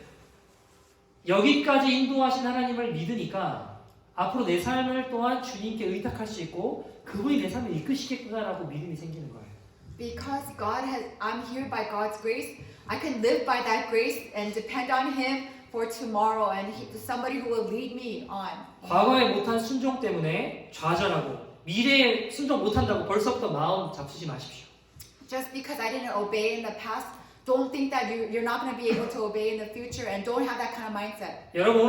여기까지 인도하신 하나님을 믿으니까 앞으로 내 삶을 또한 주님께 의탁할 수 있고 그분이 내 삶을 이끄시겠구나라고 믿음이 생기는 거예요. Because I'm here by God's grace, I can live by that grace and depend on Him for tomorrow and somebody who will lead me on. 과거에 못한 순종 때문에 좌절하고 미래에 순종 못한다고 벌써부터 마음 잡수지 마십시오. Just because I didn't obey in the past, don't think that you're not going to be able to obey in the future, and don't have that kind of mindset. 여러분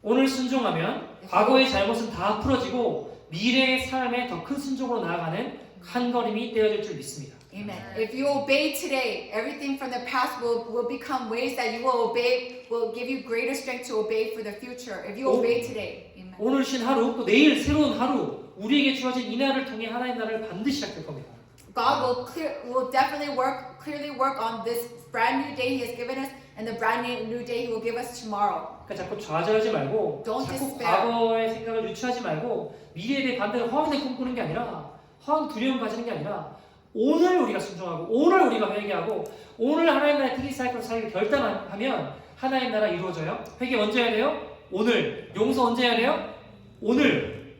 오늘 순종하면 과거의 잘못은 다 풀어지고 미래의 삶에 더 큰 순종으로 나아가는 한 걸음이 떼어질 줄 믿습니다. Amen. If you obey today, everything from the past will become ways that you will obey, will give you greater strength to obey for the future. If you obey today. Amen. 오늘 신 하루 또 내일 새로운 하루 우리에게 주어진 이 날을 통해 하나님 나라를 반드시 시작될 겁니다. God will definitely clearly work on this brand new day He has given us and the brand new day He will give us tomorrow. 그러니까 자꾸 좌절하지 말고 Don't 자꾸 despair. 과거의 생각을 유추하지 말고 미래에 대해 반대로 허황된 꿈꾸는 게 아니라 허황 두려움 가지는 게 아니라 오늘 우리가 순종하고 오늘 우리가 회개하고 오늘 하나님 나라의 띵킹 사이클을 살기를 결단하면 하나님 나라 이루어져요. 회개 언제 해야 돼요? 오늘. 용서 언제 해야 돼요? 오늘.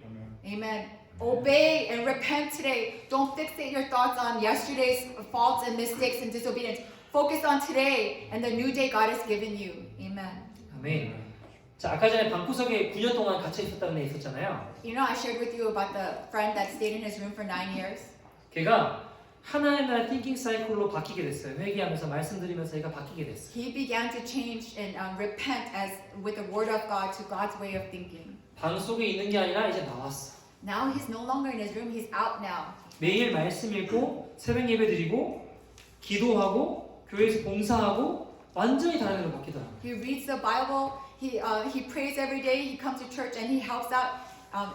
Amen. Obey and repent today. Don't fixate your thoughts on yesterday's faults and mistakes and disobedience. Focus on today and the new day God has given you. Amen. 아멘. 자, 아까 전에 방구석에 9년 동안 갇혀 있었다는 애 있었잖아요. You know, I shared with you about the friend that stayed in his room for 9 years. 걔가 하나의 나라의 띵킹 사이클로 바뀌게 됐어요. 회개하면서 말씀드리면서 얘가 바뀌게 됐어요. He began to change and repent as with the word of God to God's way of thinking. 방 속에 있는 게 아니라 이제 나왔어. Now he's no longer in his room, he's out now. 매일 말씀 읽고 새벽 예배 드리고 기도하고 교회에서 봉사하고 완전히 다른 애로 바뀌더라고요. He reads the Bible, he prays every day, he comes to church and he helps out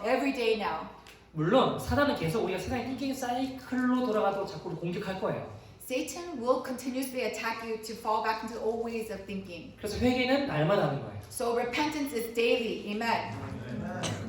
every day now. 물론 사단은 계속 우리가 세상의 띵킹 사이클로 돌아가도 자꾸 공격할 거예요. Satan will continuously attack you to fall back into old ways of thinking. 그래서 회개는 날마다 하는 거예요. So repentance is daily. Amen.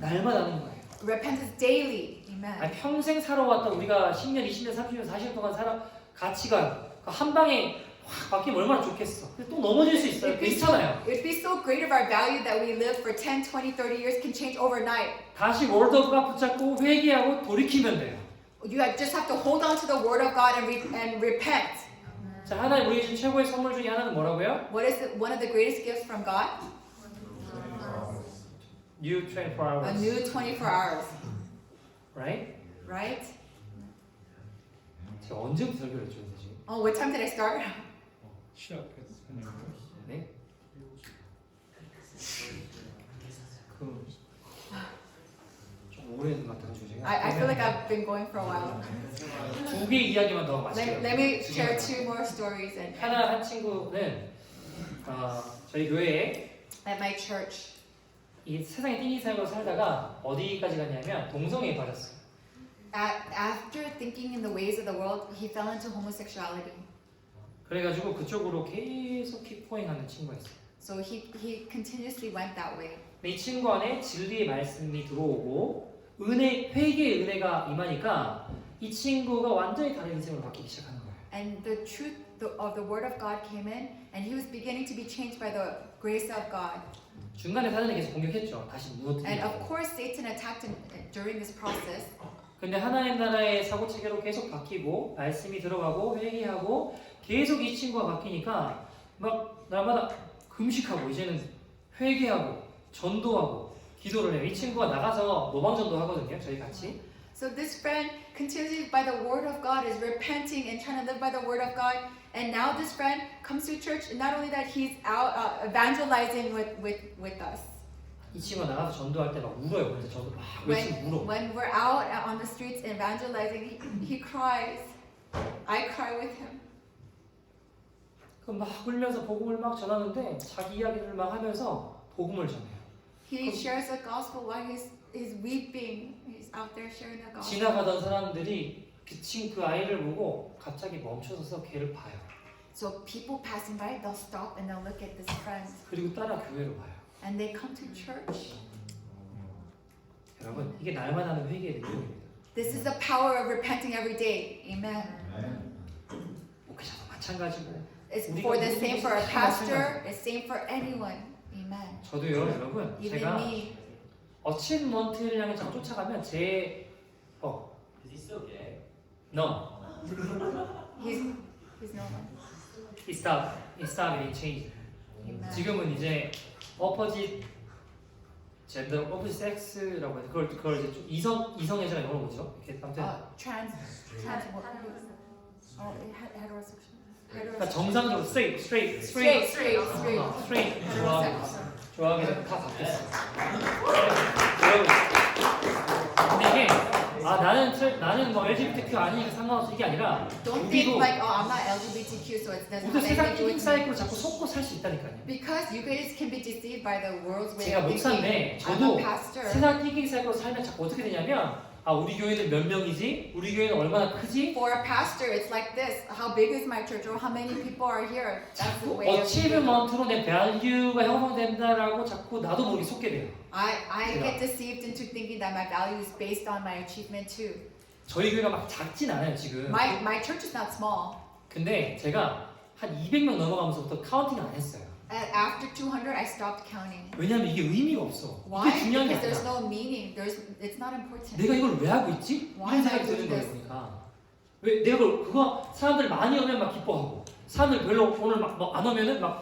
날마다 하는 거예요. Repentance daily. Amen. 아니, 평생 살아왔던 우리가 10년, 20년, 30년, 40년 동안 살아 가치가 한 방에 확 바뀌면 얼마나 좋겠어. 근데 또 넘어질 수 있어요. 괜찮아요. It'd be so great if our value that we live for 10, 20, 30 years can change overnight. 다시 월드컵 붙잡고 회개하고 돌이키면 돼요. You just have to hold on to the word of God and repent. 자, 하나님 우리 준 최고의 선물 중에 하나는 뭐라고요? What is one of the greatest gifts from God? New 24 hours. A new 24 hours. Right? Right? 제가 언제부터 설교를 했죠, 지금? Oh, what time did I start? 시작했으니까. 네? 좀 오래 된것 같아요, 제가. I feel like I've been going for a while. 두 개 이야기만 더 마치게요. Let me share 2 more stories. And 하나 한 친구는 저희 교회에 at my church, 이 세상의 띵이 삶으로 살다가 어디까지 갔냐면 동성애에 빠졌어요. after thinking in the ways of the world, he fell into homosexuality. 그래가지고 그쪽으로 계속 킵고잉하는 친구가 있어요. So he continuously went that way. 이 친구 안에 진리의 말씀이 들어오고 회개의 은혜가 임하니까 이 친구가 완전히 다른 인생으로 바뀌기 시작하는 거예요. And the truth of the word of God came in, and he was beginning to be changed by the grace of God. 중간에 사단이 계속 공격했죠. 다시 And 무너뜨리고. of course, Satan attacked him during this process. 근데 하나님 나라의 사고 체계로 계속 바뀌고 말씀이 들어가고 회개하고 계속 이 친구가 바뀌니까 막 날마다 금식하고 이제는 회개하고 전도하고 기도를 해요. 이 친구가 나가서 노방전도 하거든요. 저희 같이. So this friend continuously by the word of God is repenting and trying to live by the word of God. And now this friend comes to church, and not only that, he's out evangelizing with us. 이 친구가 나가서 전도할 때 막 울어요. 그래서 저도 막 열심히 울어. When we're out on the streets evangelizing, he cries. I cry with him. 그럼 막 울면서 복음을 막 전하는데 자기 이야기를 막 하면서 복음을 전해요. He shares the gospel while he's weeping. He's out there sharing the gospel. 지나가던 사람들이 그 아이를 보고 갑자기 멈춰서서 걔를 봐요. So people passing by, they'll stop and they'll look at this friend, 그리고 따라 교회로 와요. and they come to church. 여러분, 이게 날마다 하는 회개의 능력입니다. This is the power of repenting every day. Amen. 목회자도 마찬가지고 It's for the same for a pastor. It's same for anyone. Amen. 저도요, 여러분. Even 제가 me. 어치먼트를 향해 자꾸 쫓아가면 Is he still gay? No, He's no one. it stopped, it changed. Amen. 지금은 이제 opposite gender, opposite sex라고 해서 그걸 이제 좀 이성애자가 영어로 뭐죠? 이렇게 아무튼 Trans what? Oh, heterosexual. 그러니까 정상적으로 straight Straight. 좋아하게 되면 다 바뀌었어. 근데 이게 나는 뭐 LGBTQ 아니니까 상관없어 이게 아니라 Don't think 우리도 like, oh, I'm not LGBTQ, so it doesn't 우리도 have 세상 anything to do 띵 with me. 사이클로 자꾸 속고 살 수 있다니까요. Because you guys can be deceived by the world's way 제가 of 목사인데 thinking. I'm 저도 a pastor. 세상 띵 사이클로 살면 자꾸 어떻게 되냐면 우리 교회는 몇 명이지? 우리 교회는 얼마나 크지? For a pastor, it's like this. How big is my church, or how many people are here? That's the way of thinking. 어치브먼트로 내 밸류가 형성된다라고 자꾸 나도 모르게 속게 돼요. I 제가. get deceived into thinking that my value is based on my achievement too. 저희 교회가 막 작진 않아요 지금. My church is not small. 근데 제가 한 200명 넘어가면서부터 카운팅 안 했어요. After 200, I stopped counting. 왜냐면 이게 의미가 없어. 이게 Why? 중요한 게 Because there's 아니야. no meaning. It's not important. 내가 이걸 왜 하고 있지? Why 이런 am I 생각이 드는 doing 거예요. this? 보니까 왜 내가 그거 사람들 많이 오면 막 기뻐하고 사람들 별로 오늘 막 안 오면은 막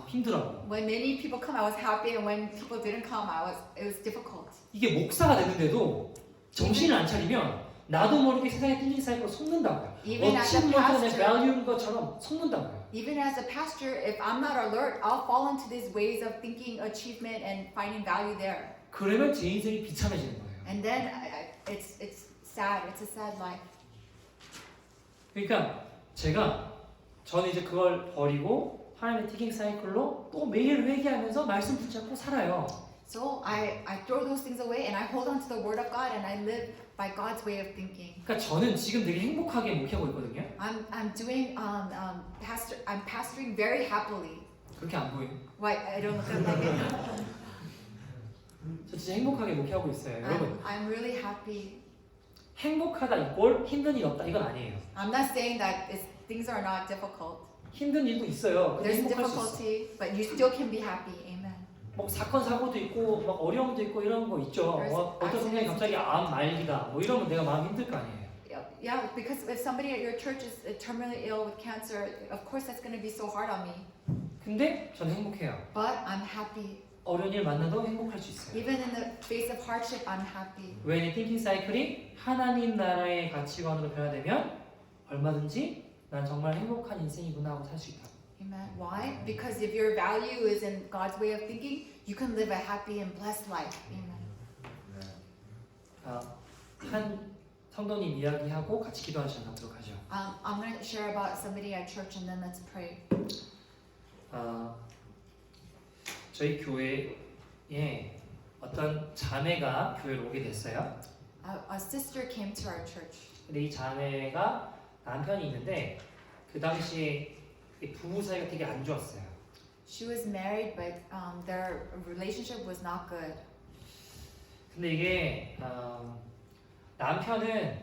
힘들어. When many people come, I was happy, and when people didn't come, it was difficult. 이게 목사가 되는데도 정신을 안 차리면 나도 모르게 세상의 띵킹 사이클로 속는다고요. Even as a 어찌 못해 내 pastor, 밸류인 것처럼 속는다고요. even as a pastor, if I'm not alert, I'll fall into these ways of thinking achievement and finding value there. 그러면 제 인생이 비참해지는 거예요. And then it's sad. It's a sad life. 그러니까 저는 이제 그걸 버리고 하나님의 띵킹 사이클로 또 매일 회개하면서 말씀 붙잡고 살아요. So I throw those things away and I hold on to the Word of God and I live by God's way of thinking. 그러니까 저는 지금 되게 행복하게 목회하고 있거든요. I'm doing I'm pastoring very happily. 그렇게 안 보여요. Why I don't look like it. 저 진짜 행복하게 목회하고 있어요. 여러분, I'm really happy. 행복하다 이꼴 힘든 일 없다 이건 아니에요. I'm not saying that things are not difficult. 힘든 일도 있어요. 근데 There's 행복할 수 있어. difficulty, but you still can be happy. Amen. 뭐 사건 사고도 있고 막 어려움도 있고 이런 거 있죠. 어떤 성경이 갑자기 암 말기다 뭐 이러면 내가 마음이 힘들 거 아니에요. Yeah, because if somebody at your church is terminally ill with cancer, of course that's going to be so hard on me. 근데 저는 행복해요. But I'm happy. 어려운 일 만나도 행복할 수 있어요. Even in the face of hardship, I'm happy. 왜 내 띵킹 사이클이 하나님 나라의 가치관으로 변화되면 얼마든지 난 정말 행복한 인생이구나 하고 살 수 있다. Amen. Why? Because if your value is in God's way of thinking, you can live a happy and blessed life. Amen. 한 성도님 이야기하고 같이 기도하는 시간 갖도록 하죠. I'm going to share about somebody at church and then let's pray. 저희 교회에 어떤 자매가 교회로 오게 됐어요. A sister came to our church. 근데 이 자매가 남편이 있는데 그 당시에 이 부부 사이가 되게 안 좋았어요. She was married, but their relationship was not good. 근데 이게 남편은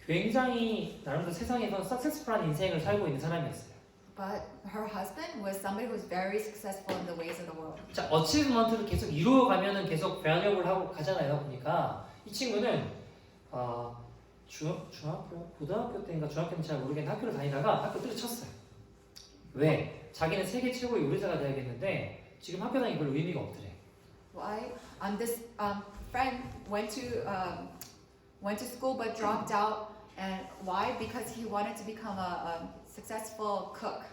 굉장히 나름대로 세상에서 석세스풀한 인생을 살고 있는 사람이었어요. But her husband was somebody who was very successful in the ways of the world. 자, 어치브먼트를 계속 이루어가면은 계속 밸류업을 하고 가잖아요. 보니까 이 친구는 중학교, 고등학교 때인가 중학교 때인지 잘 모르겠는데 학교를 다니다가 학교 때려쳤어요. 왜? 자기는 세계 최고의 요리사가 돼야겠는데 지금 학교 다니기 별로 의미가 없더래. Why? This friend went to school but dropped out. And why? Because he wanted to become a successful cook.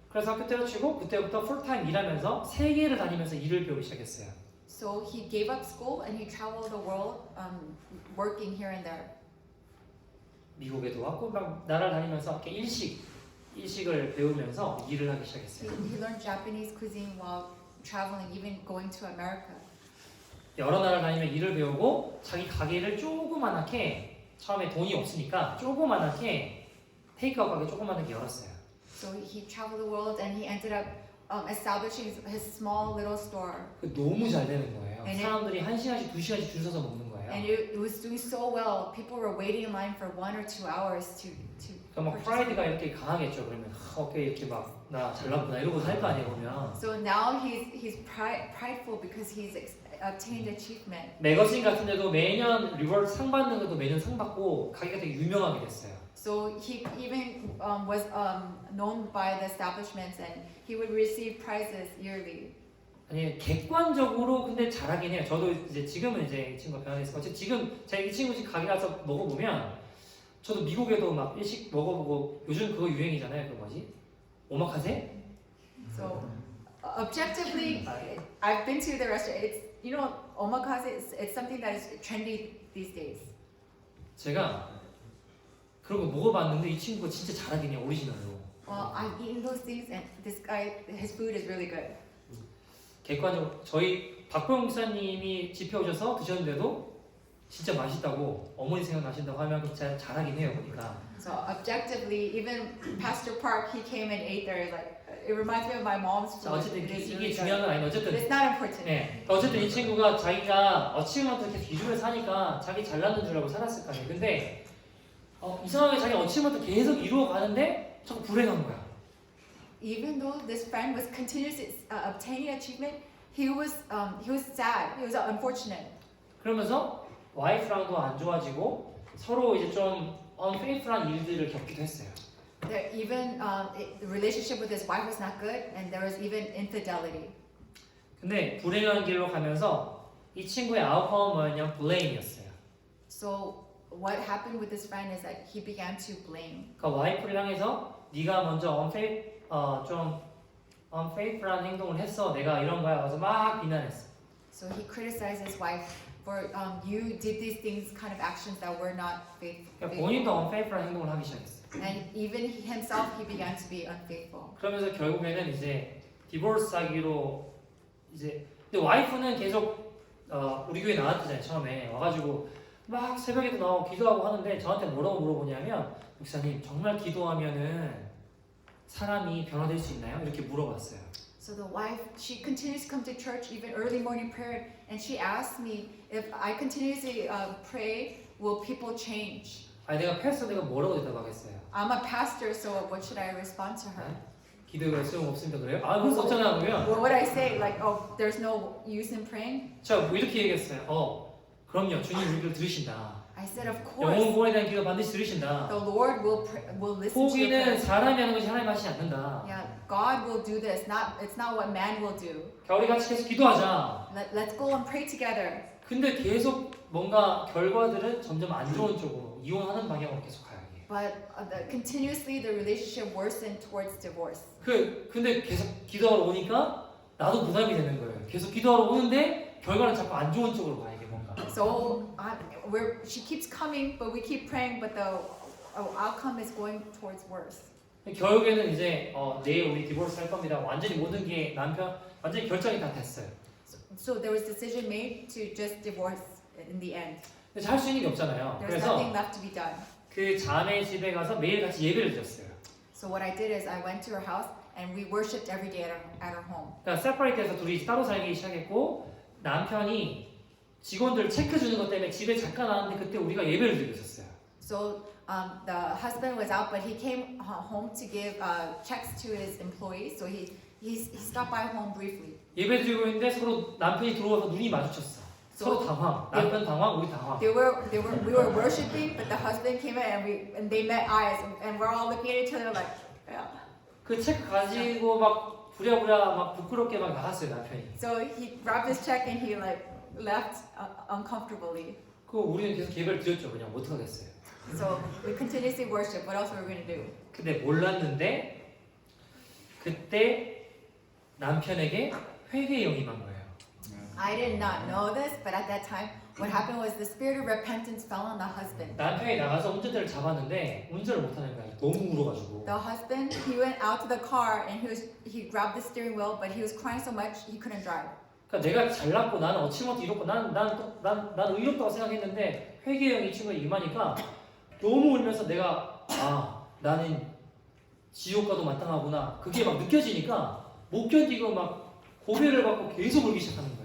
그래서 학교 때려치고 그때부터 풀타임 일하면서 세계를 다니면서 일을 배우기 시작했어요. So he gave up school and he traveled the world, working here and there. 미국에도 왔고 막 나라를 다니면서 이렇게 일식을 배우면서 일을 하기 시작했어요. He learned Japanese cuisine while traveling, even going to America. 여러 나라를 다니면 일을 배우고 자기 가게를 조그만하게 처음에 돈이 없으니까 조그만하게 테이크아웃 가게 조그만하게 열었어요. So he traveled the world and he ended up establishing his small little store. 너무 잘 되는 거예요. And 사람들이 1시간씩 2시간씩 줄 서서 먹는 거예요. And it was doing so well. People were waiting in line for 1 or 2 hours to 그러니까 막 프라이드가 이렇게 강하겠죠. 그러면 어깨 이렇게 막 나 잘났구나 이러고 살 거 아니에요 보면. So now he's prideful because he's obtained achievement. 매거진 같은 데도 매년 리워드 상 받는 것도 매년 상 받고 가게가 되게 유명하게 됐어요. So he even was known by the establishments and he would receive prizes yearly. 아니 객관적으로 근데 잘하긴 해요. 저도 이제 지금은 이제 이 친구가 변화됐을 것 지금 제가 이 친구 집 가게 가서 먹어보면 저도 미국에도 막 일식 먹어보고 요즘 그거 유행이잖아요. 그 뭐지? 오마카세? So objectively, I've been to the restaurant. It's omakase. It's something that is trendy these days. 제가 그런 거 먹어봤는데 이 친구가 진짜 잘하긴 해요. 오리지널로. Well, I've eaten those things and this guy, his food is really good. 객관적으로 저희 박보영 목사님이 집회 오셔서 드셨는데도 진짜 맛있다고 어머니 생각나신다고 하면 진짜 잘하긴 해요 보니까. So objectively, even Pastor Park, he came and ate there. Like it reminds me of my mom's 자, food. 어쨌든 It is 이게 really 중요한 good. 건 아닌데 But 어쨌든 it's not important. 네. 어쨌든 이 친구가 자기가 어치먼트 계속 기준을 사니까 자기 잘나는 줄 알고 살았을 거 아니에요. 근데 이상하게 자기 어치먼트 계속 이루어 가는데 자꾸 불행한 거야. even though this friend was continuously obtaining achievement, he was sad. He was unfortunate. 그러면서 와이프랑도 안 좋아지고 서로 이제 좀 unfaithful한 일들을 겪기도 했어요. There even the relationship with his wife was not good, and there was even infidelity. 근데 불행한 길로 가면서 이 친구의 아웃컴은 뭐였냐면 blame이었어요. So what happened with this friend is that he began to blame. 그러니까 와이프를 향해서 네가 먼저 좀 unfaithful한 행동을 했어. 내가 이런 거야. 그래서 막 비난했어. So he criticized his wife for you did these things, kind of actions that were not faithful. 그러니까 본인도 unfaithful한 행동을 하기 시작했어. And even himself, he began to be unfaithful. 그러면서 결국에는 이제 디보스 하기로 이제 근데 와이프는 계속 우리 교회 나왔잖아요. 처음에 와가지고 막 새벽에도 나오고 기도하고 하는데 저한테 뭐라고 물어보냐면 목사님 정말 기도하면은 사람이 변화될 수 있나요? 이렇게 물어봤어요. So the wife, she continues to come to church, even early morning prayer, and she asked me if I continuously pray, will people change? 아니 내가 패스터 내가 뭐라고 대답하겠어요? I'm a pastor, so what should I respond to her? 기도가 소용없으니까 그래요? 아 그럴 수 없잖아 그러면 What would I say? Like, oh, there's no use in praying? 제가 뭐 이렇게 얘기했어요. 그럼요 주님 우리를 들으신다. I said, of 영혼 course, 구원에 대한 기도 반드시 들으신다. the Lord will listen to your 포기는 prayers. 사람이 하는 것이 하나님 하시지 않는다. Yeah, God will do this. It's not what man will do. 자, 우리 같이 계속 기도하자. Let's go and pray together. 근데 계속 뭔가 결과들은 점점 안 좋은 쪽으로 이혼하는 방향으로 계속 가요. 이게. But continuously the relationship worsened towards divorce. 근데 계속 기도하러 오니까 나도 부담이 되는 거예요. 계속 기도하러 오는데 결과는 자꾸 안 좋은 쪽으로 가 이게 뭔가. So she keeps coming, but we keep praying, but the outcome is going towards worse. 결국에는 이제 내일 우리 디보스 할 겁니다. 완전히 모든 게 남편 완전히 결정이 다 됐어요. So there was decision made to just divorce in the end. 근데 할 수 있는 게 없잖아요. There's 그래서 nothing left to be done. 그 자매 집에 가서 매일 같이 예배를 드렸어요. So what I did is I went to her house and we worshipped every day at her home. 그러니까 세퍼레이트해서 둘이 따로 살기 시작했고 남편이 직원들 체크 주는 것 때문에 집에 잠깐 왔는데 그때 우리가 예배를 드리고 있었어요. So the husband was out, but he came home to give checks to his employees. So he stopped by home briefly. 예배 드리고 있는데 서로 남편이 들어와서 눈이 마주쳤어. 서로 당황. 남편 당황, 우리 당황. We were worshiping, but the husband came in and they met eyes, and we're all looking at each other like, yeah. 그 체크 가지고 막 부랴부랴 막 부끄럽게 막 나갔어요 남편이. So he grabbed his check and he like left uncomfortably. 그 우리는 계속 예배를 드렸죠. 그냥 못 하겠어요. So we continuously worship. What else were we gonna do? 근데 몰랐는데 그때 남편에게 회개의 영이 임한 거예요. I did not know this, but at that time, what happened was the spirit of repentance fell on the husband. 남편이 나가서 운전대를 잡았는데 운전을 못 하는 거야. 너무 울어가지고. The husband, he went out to the car and he grabbed the steering wheel, but he was crying so much he couldn't drive. 그러니까 내가 잘났고 나는 어치먼트 이렇고 난 의롭다고 생각했는데 회개의 영이 이 친구에 임하니까 너무 울면서 내가 나는 지옥 가도 마땅하구나 그게 막 느껴지니까 못 견디고 막 고배를 받고 계속 울기 시작하는 거예요.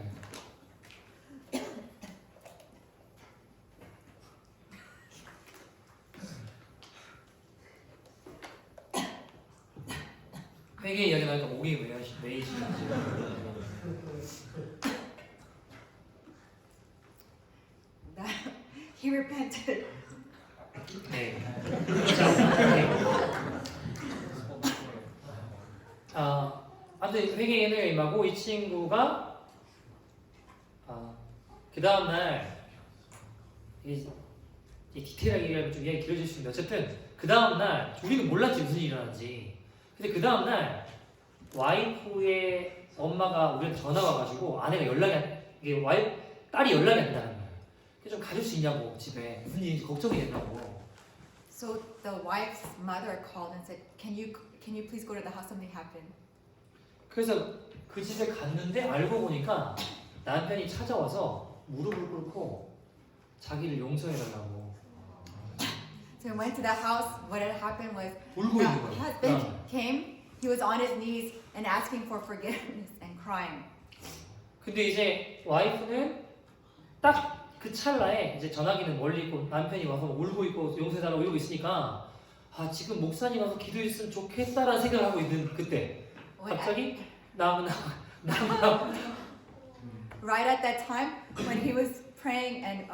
회개 이야기 나니까 목이 메이시는지. He repented. 네. 아무튼 회개에 임하고 이 친구가 그 다음 날 이 디테일하게 얘기하면 좀 이야기 길어질 수 있는데 어쨌든 그 다음 날 우리는 몰랐지 무슨 일이 일어났는지. 근데 그 다음 날 와이프의 엄마가 우리한테 전화가 와가지고 아내가 딸이 연락이 안 된다는 거예요. 좀 가질 수 있냐고 집에 무슨 일인지 걱정이 된다고. So the wife's mother called and said, "Can you please go to the house? Something happened." 그래서 그 집에 갔는데 알고 보니까 남편이 찾아와서 무릎을 꿇고 자기를 용서해달라고 So we went to the house. What had happened was 울고 the 있는 거예요. husband came. He was on his knees and asking for forgiveness and crying. 근데 이제 와이프는 딱 그 찰나에 이제 전화기는 멀리 있고 남편이 와서 울고 있고 용서해달라고 이러고 있으니까 아 지금 목사님 와서 기도했으면 좋겠다라는 생각을 하고 있는 그때 When 갑자기 나 right at that time when he was praying and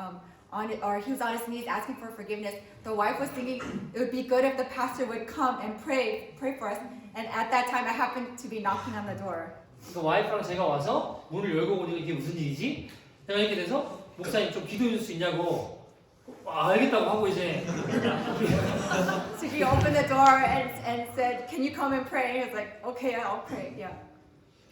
he was on his knees asking for forgiveness, the wife was thinking it would be good if the pastor would come and pray for us. And at that time, I happened to be knocking on the door. 그 와이프랑 제가 와서 문을 열고 보니까 이게 무슨 일이지? 내가 이렇게 돼서 목사님 좀 기도해 줄 수 있냐고 알겠다고 하고 이제 So he opened the door and said, "Can you come and pray?" And he was like, "Okay, I'll pray." Yeah.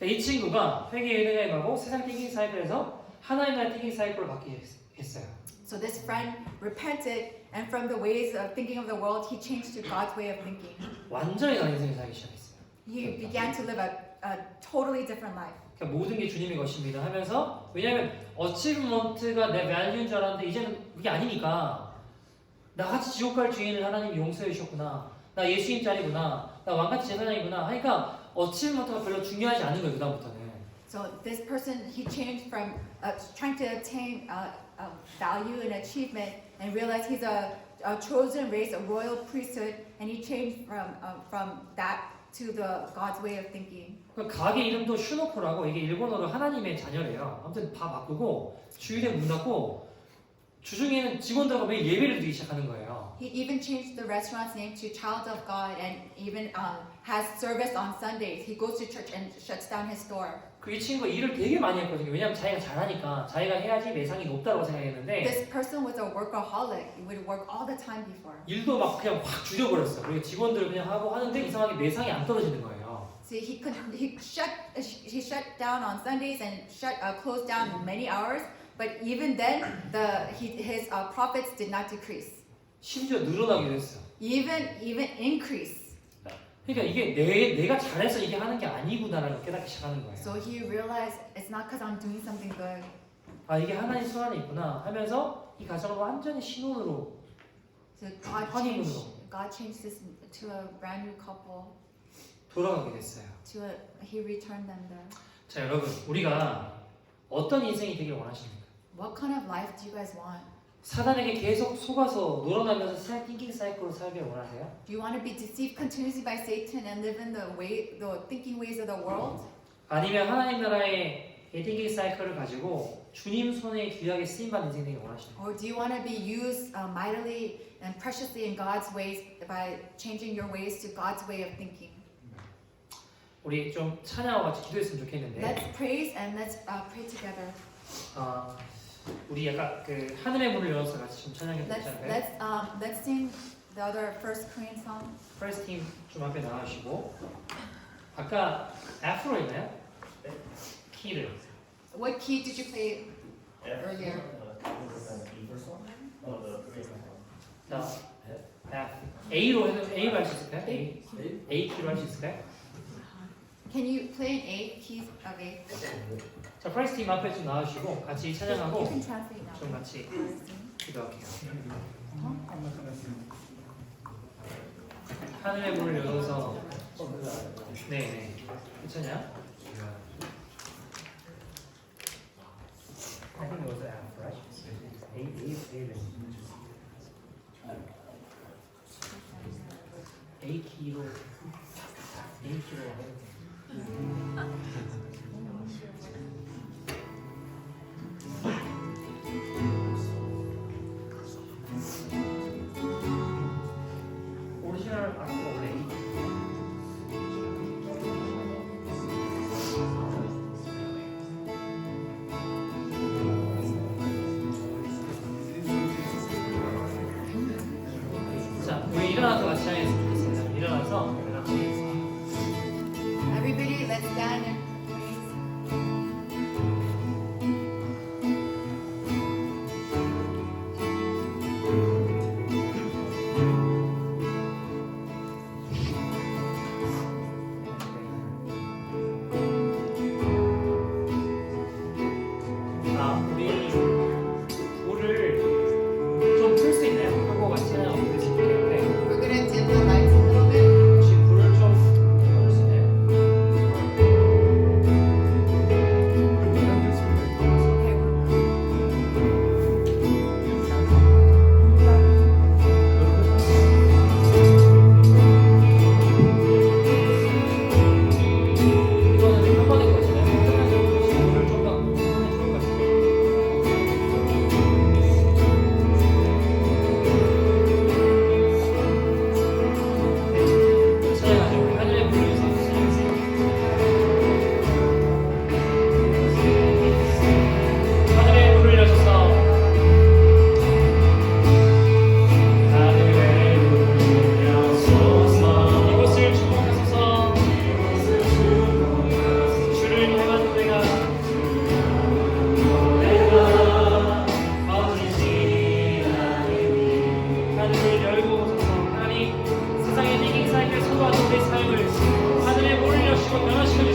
이 친구가 회개에 임하고 세상 띵킹 사이클에서 하나님 나라의 띵킹 사이클을 받게 했어요. So this friend repented, and from the ways of thinking of the world, he changed to God's way of thinking. 완전히 다른 인생을 살기 시작했어요. He began to live a totally different life. 그러니까 모든 게 주님의 것입니다 하면서 왜냐하면 어치브먼트가 내 밸류인 줄 알았는데 이제는 그게 아니니까 나같이 지옥 갈 죄인을 하나님이 용서해 주셨구나 나 예수님 짤이구나 나 왕같이 제사장이구나 하니까 어치브먼트가 별로 중요하지 않은 거예요 그다음부터는. So this person, he changed from trying to obtain value and achievement and realized he's a chosen race, a royal priesthood, and he changed from that to the God's way of thinking. 그 가게 이름도 슈노코라고 이게 일본어로 하나님의 자녀래요. 아무튼 다 바꾸고 주일에 문 닫고 주중에는 직원들하고 매일 예배를 드리기 시작하는 거예요. He even changed the restaurant's name to Child of God and even has service on Sundays. He goes to church and shuts down his store. 그 이 친구가 일을 되게 많이 했거든요. 왜냐하면 자기가 잘하니까 자기가 해야지 매상이 높다고 생각했는데 This person was a workaholic. He would work all the time before. 일도 막 그냥 확 줄여버렸어. 그리고 직원들 그냥 하고 하는데 이상하게 매상이 안 떨어지는 거예요. See, he shut down on Sundays and closed down many hours. But even then, his profits did not decrease. 심지어 늘어나기도 했어. Even increase. 그러니까 이게 내가 잘해서 이게 하는 게 아니구나라는 걸 깨닫기 시작하는 거예요. So he realized it's not because I'm doing something good. 아 이게 하나님 손 안에 있구나 하면서 이 가정을 완전히 신혼으로 So God changed this to a brand new couple. 돌아가게 됐어요. He returned them there. 자 여러분 우리가 어떤 인생이 되길 원하십니까? What kind of life do you guys want? 사단에게 계속 속아서 놀아나면서 세상 띵킹 사이클로 살길 원하세요? Do you want to be deceived continuously by Satan and live in the thinking ways of the world? 아니면 하나님 나라의 띵킹 사이클을 가지고 주님 손에 귀하게 쓰임받는 인생 되길 원하십니까? Or do you want to be used mightily and preciously in God's ways by changing your ways to God's way of thinking? 우리 좀 찬양하고 같이 기도했으면 좋겠는데 Let's praise and let's pray together. 우리 약간 그 하늘의 문을 열어서 같이 좀 찬양해도 괜찮을까요? Let's sing the other first Korean song. 프레스 팀 좀 앞에 나와주시고 아까 F로 했나요? 키를 What key did you play earlier? 자 F A로 해도 A로 할 수 있을까요? A 키로 할 수 있을까요? Can you play an A key of A? 자 프레스 팀 앞에 좀 나와주시고 같이 You 찬양하고 can translate now. 좀 같이 기도할게요. 하늘의 문을 열어서 네네 괜찮냐? I think it was F, right? A 키로 오리지널 악보 원래 자 우리 일어나서 같이 하겠습니다. 일어나서 같이 Everybody, let's stand and praise. 변화시켜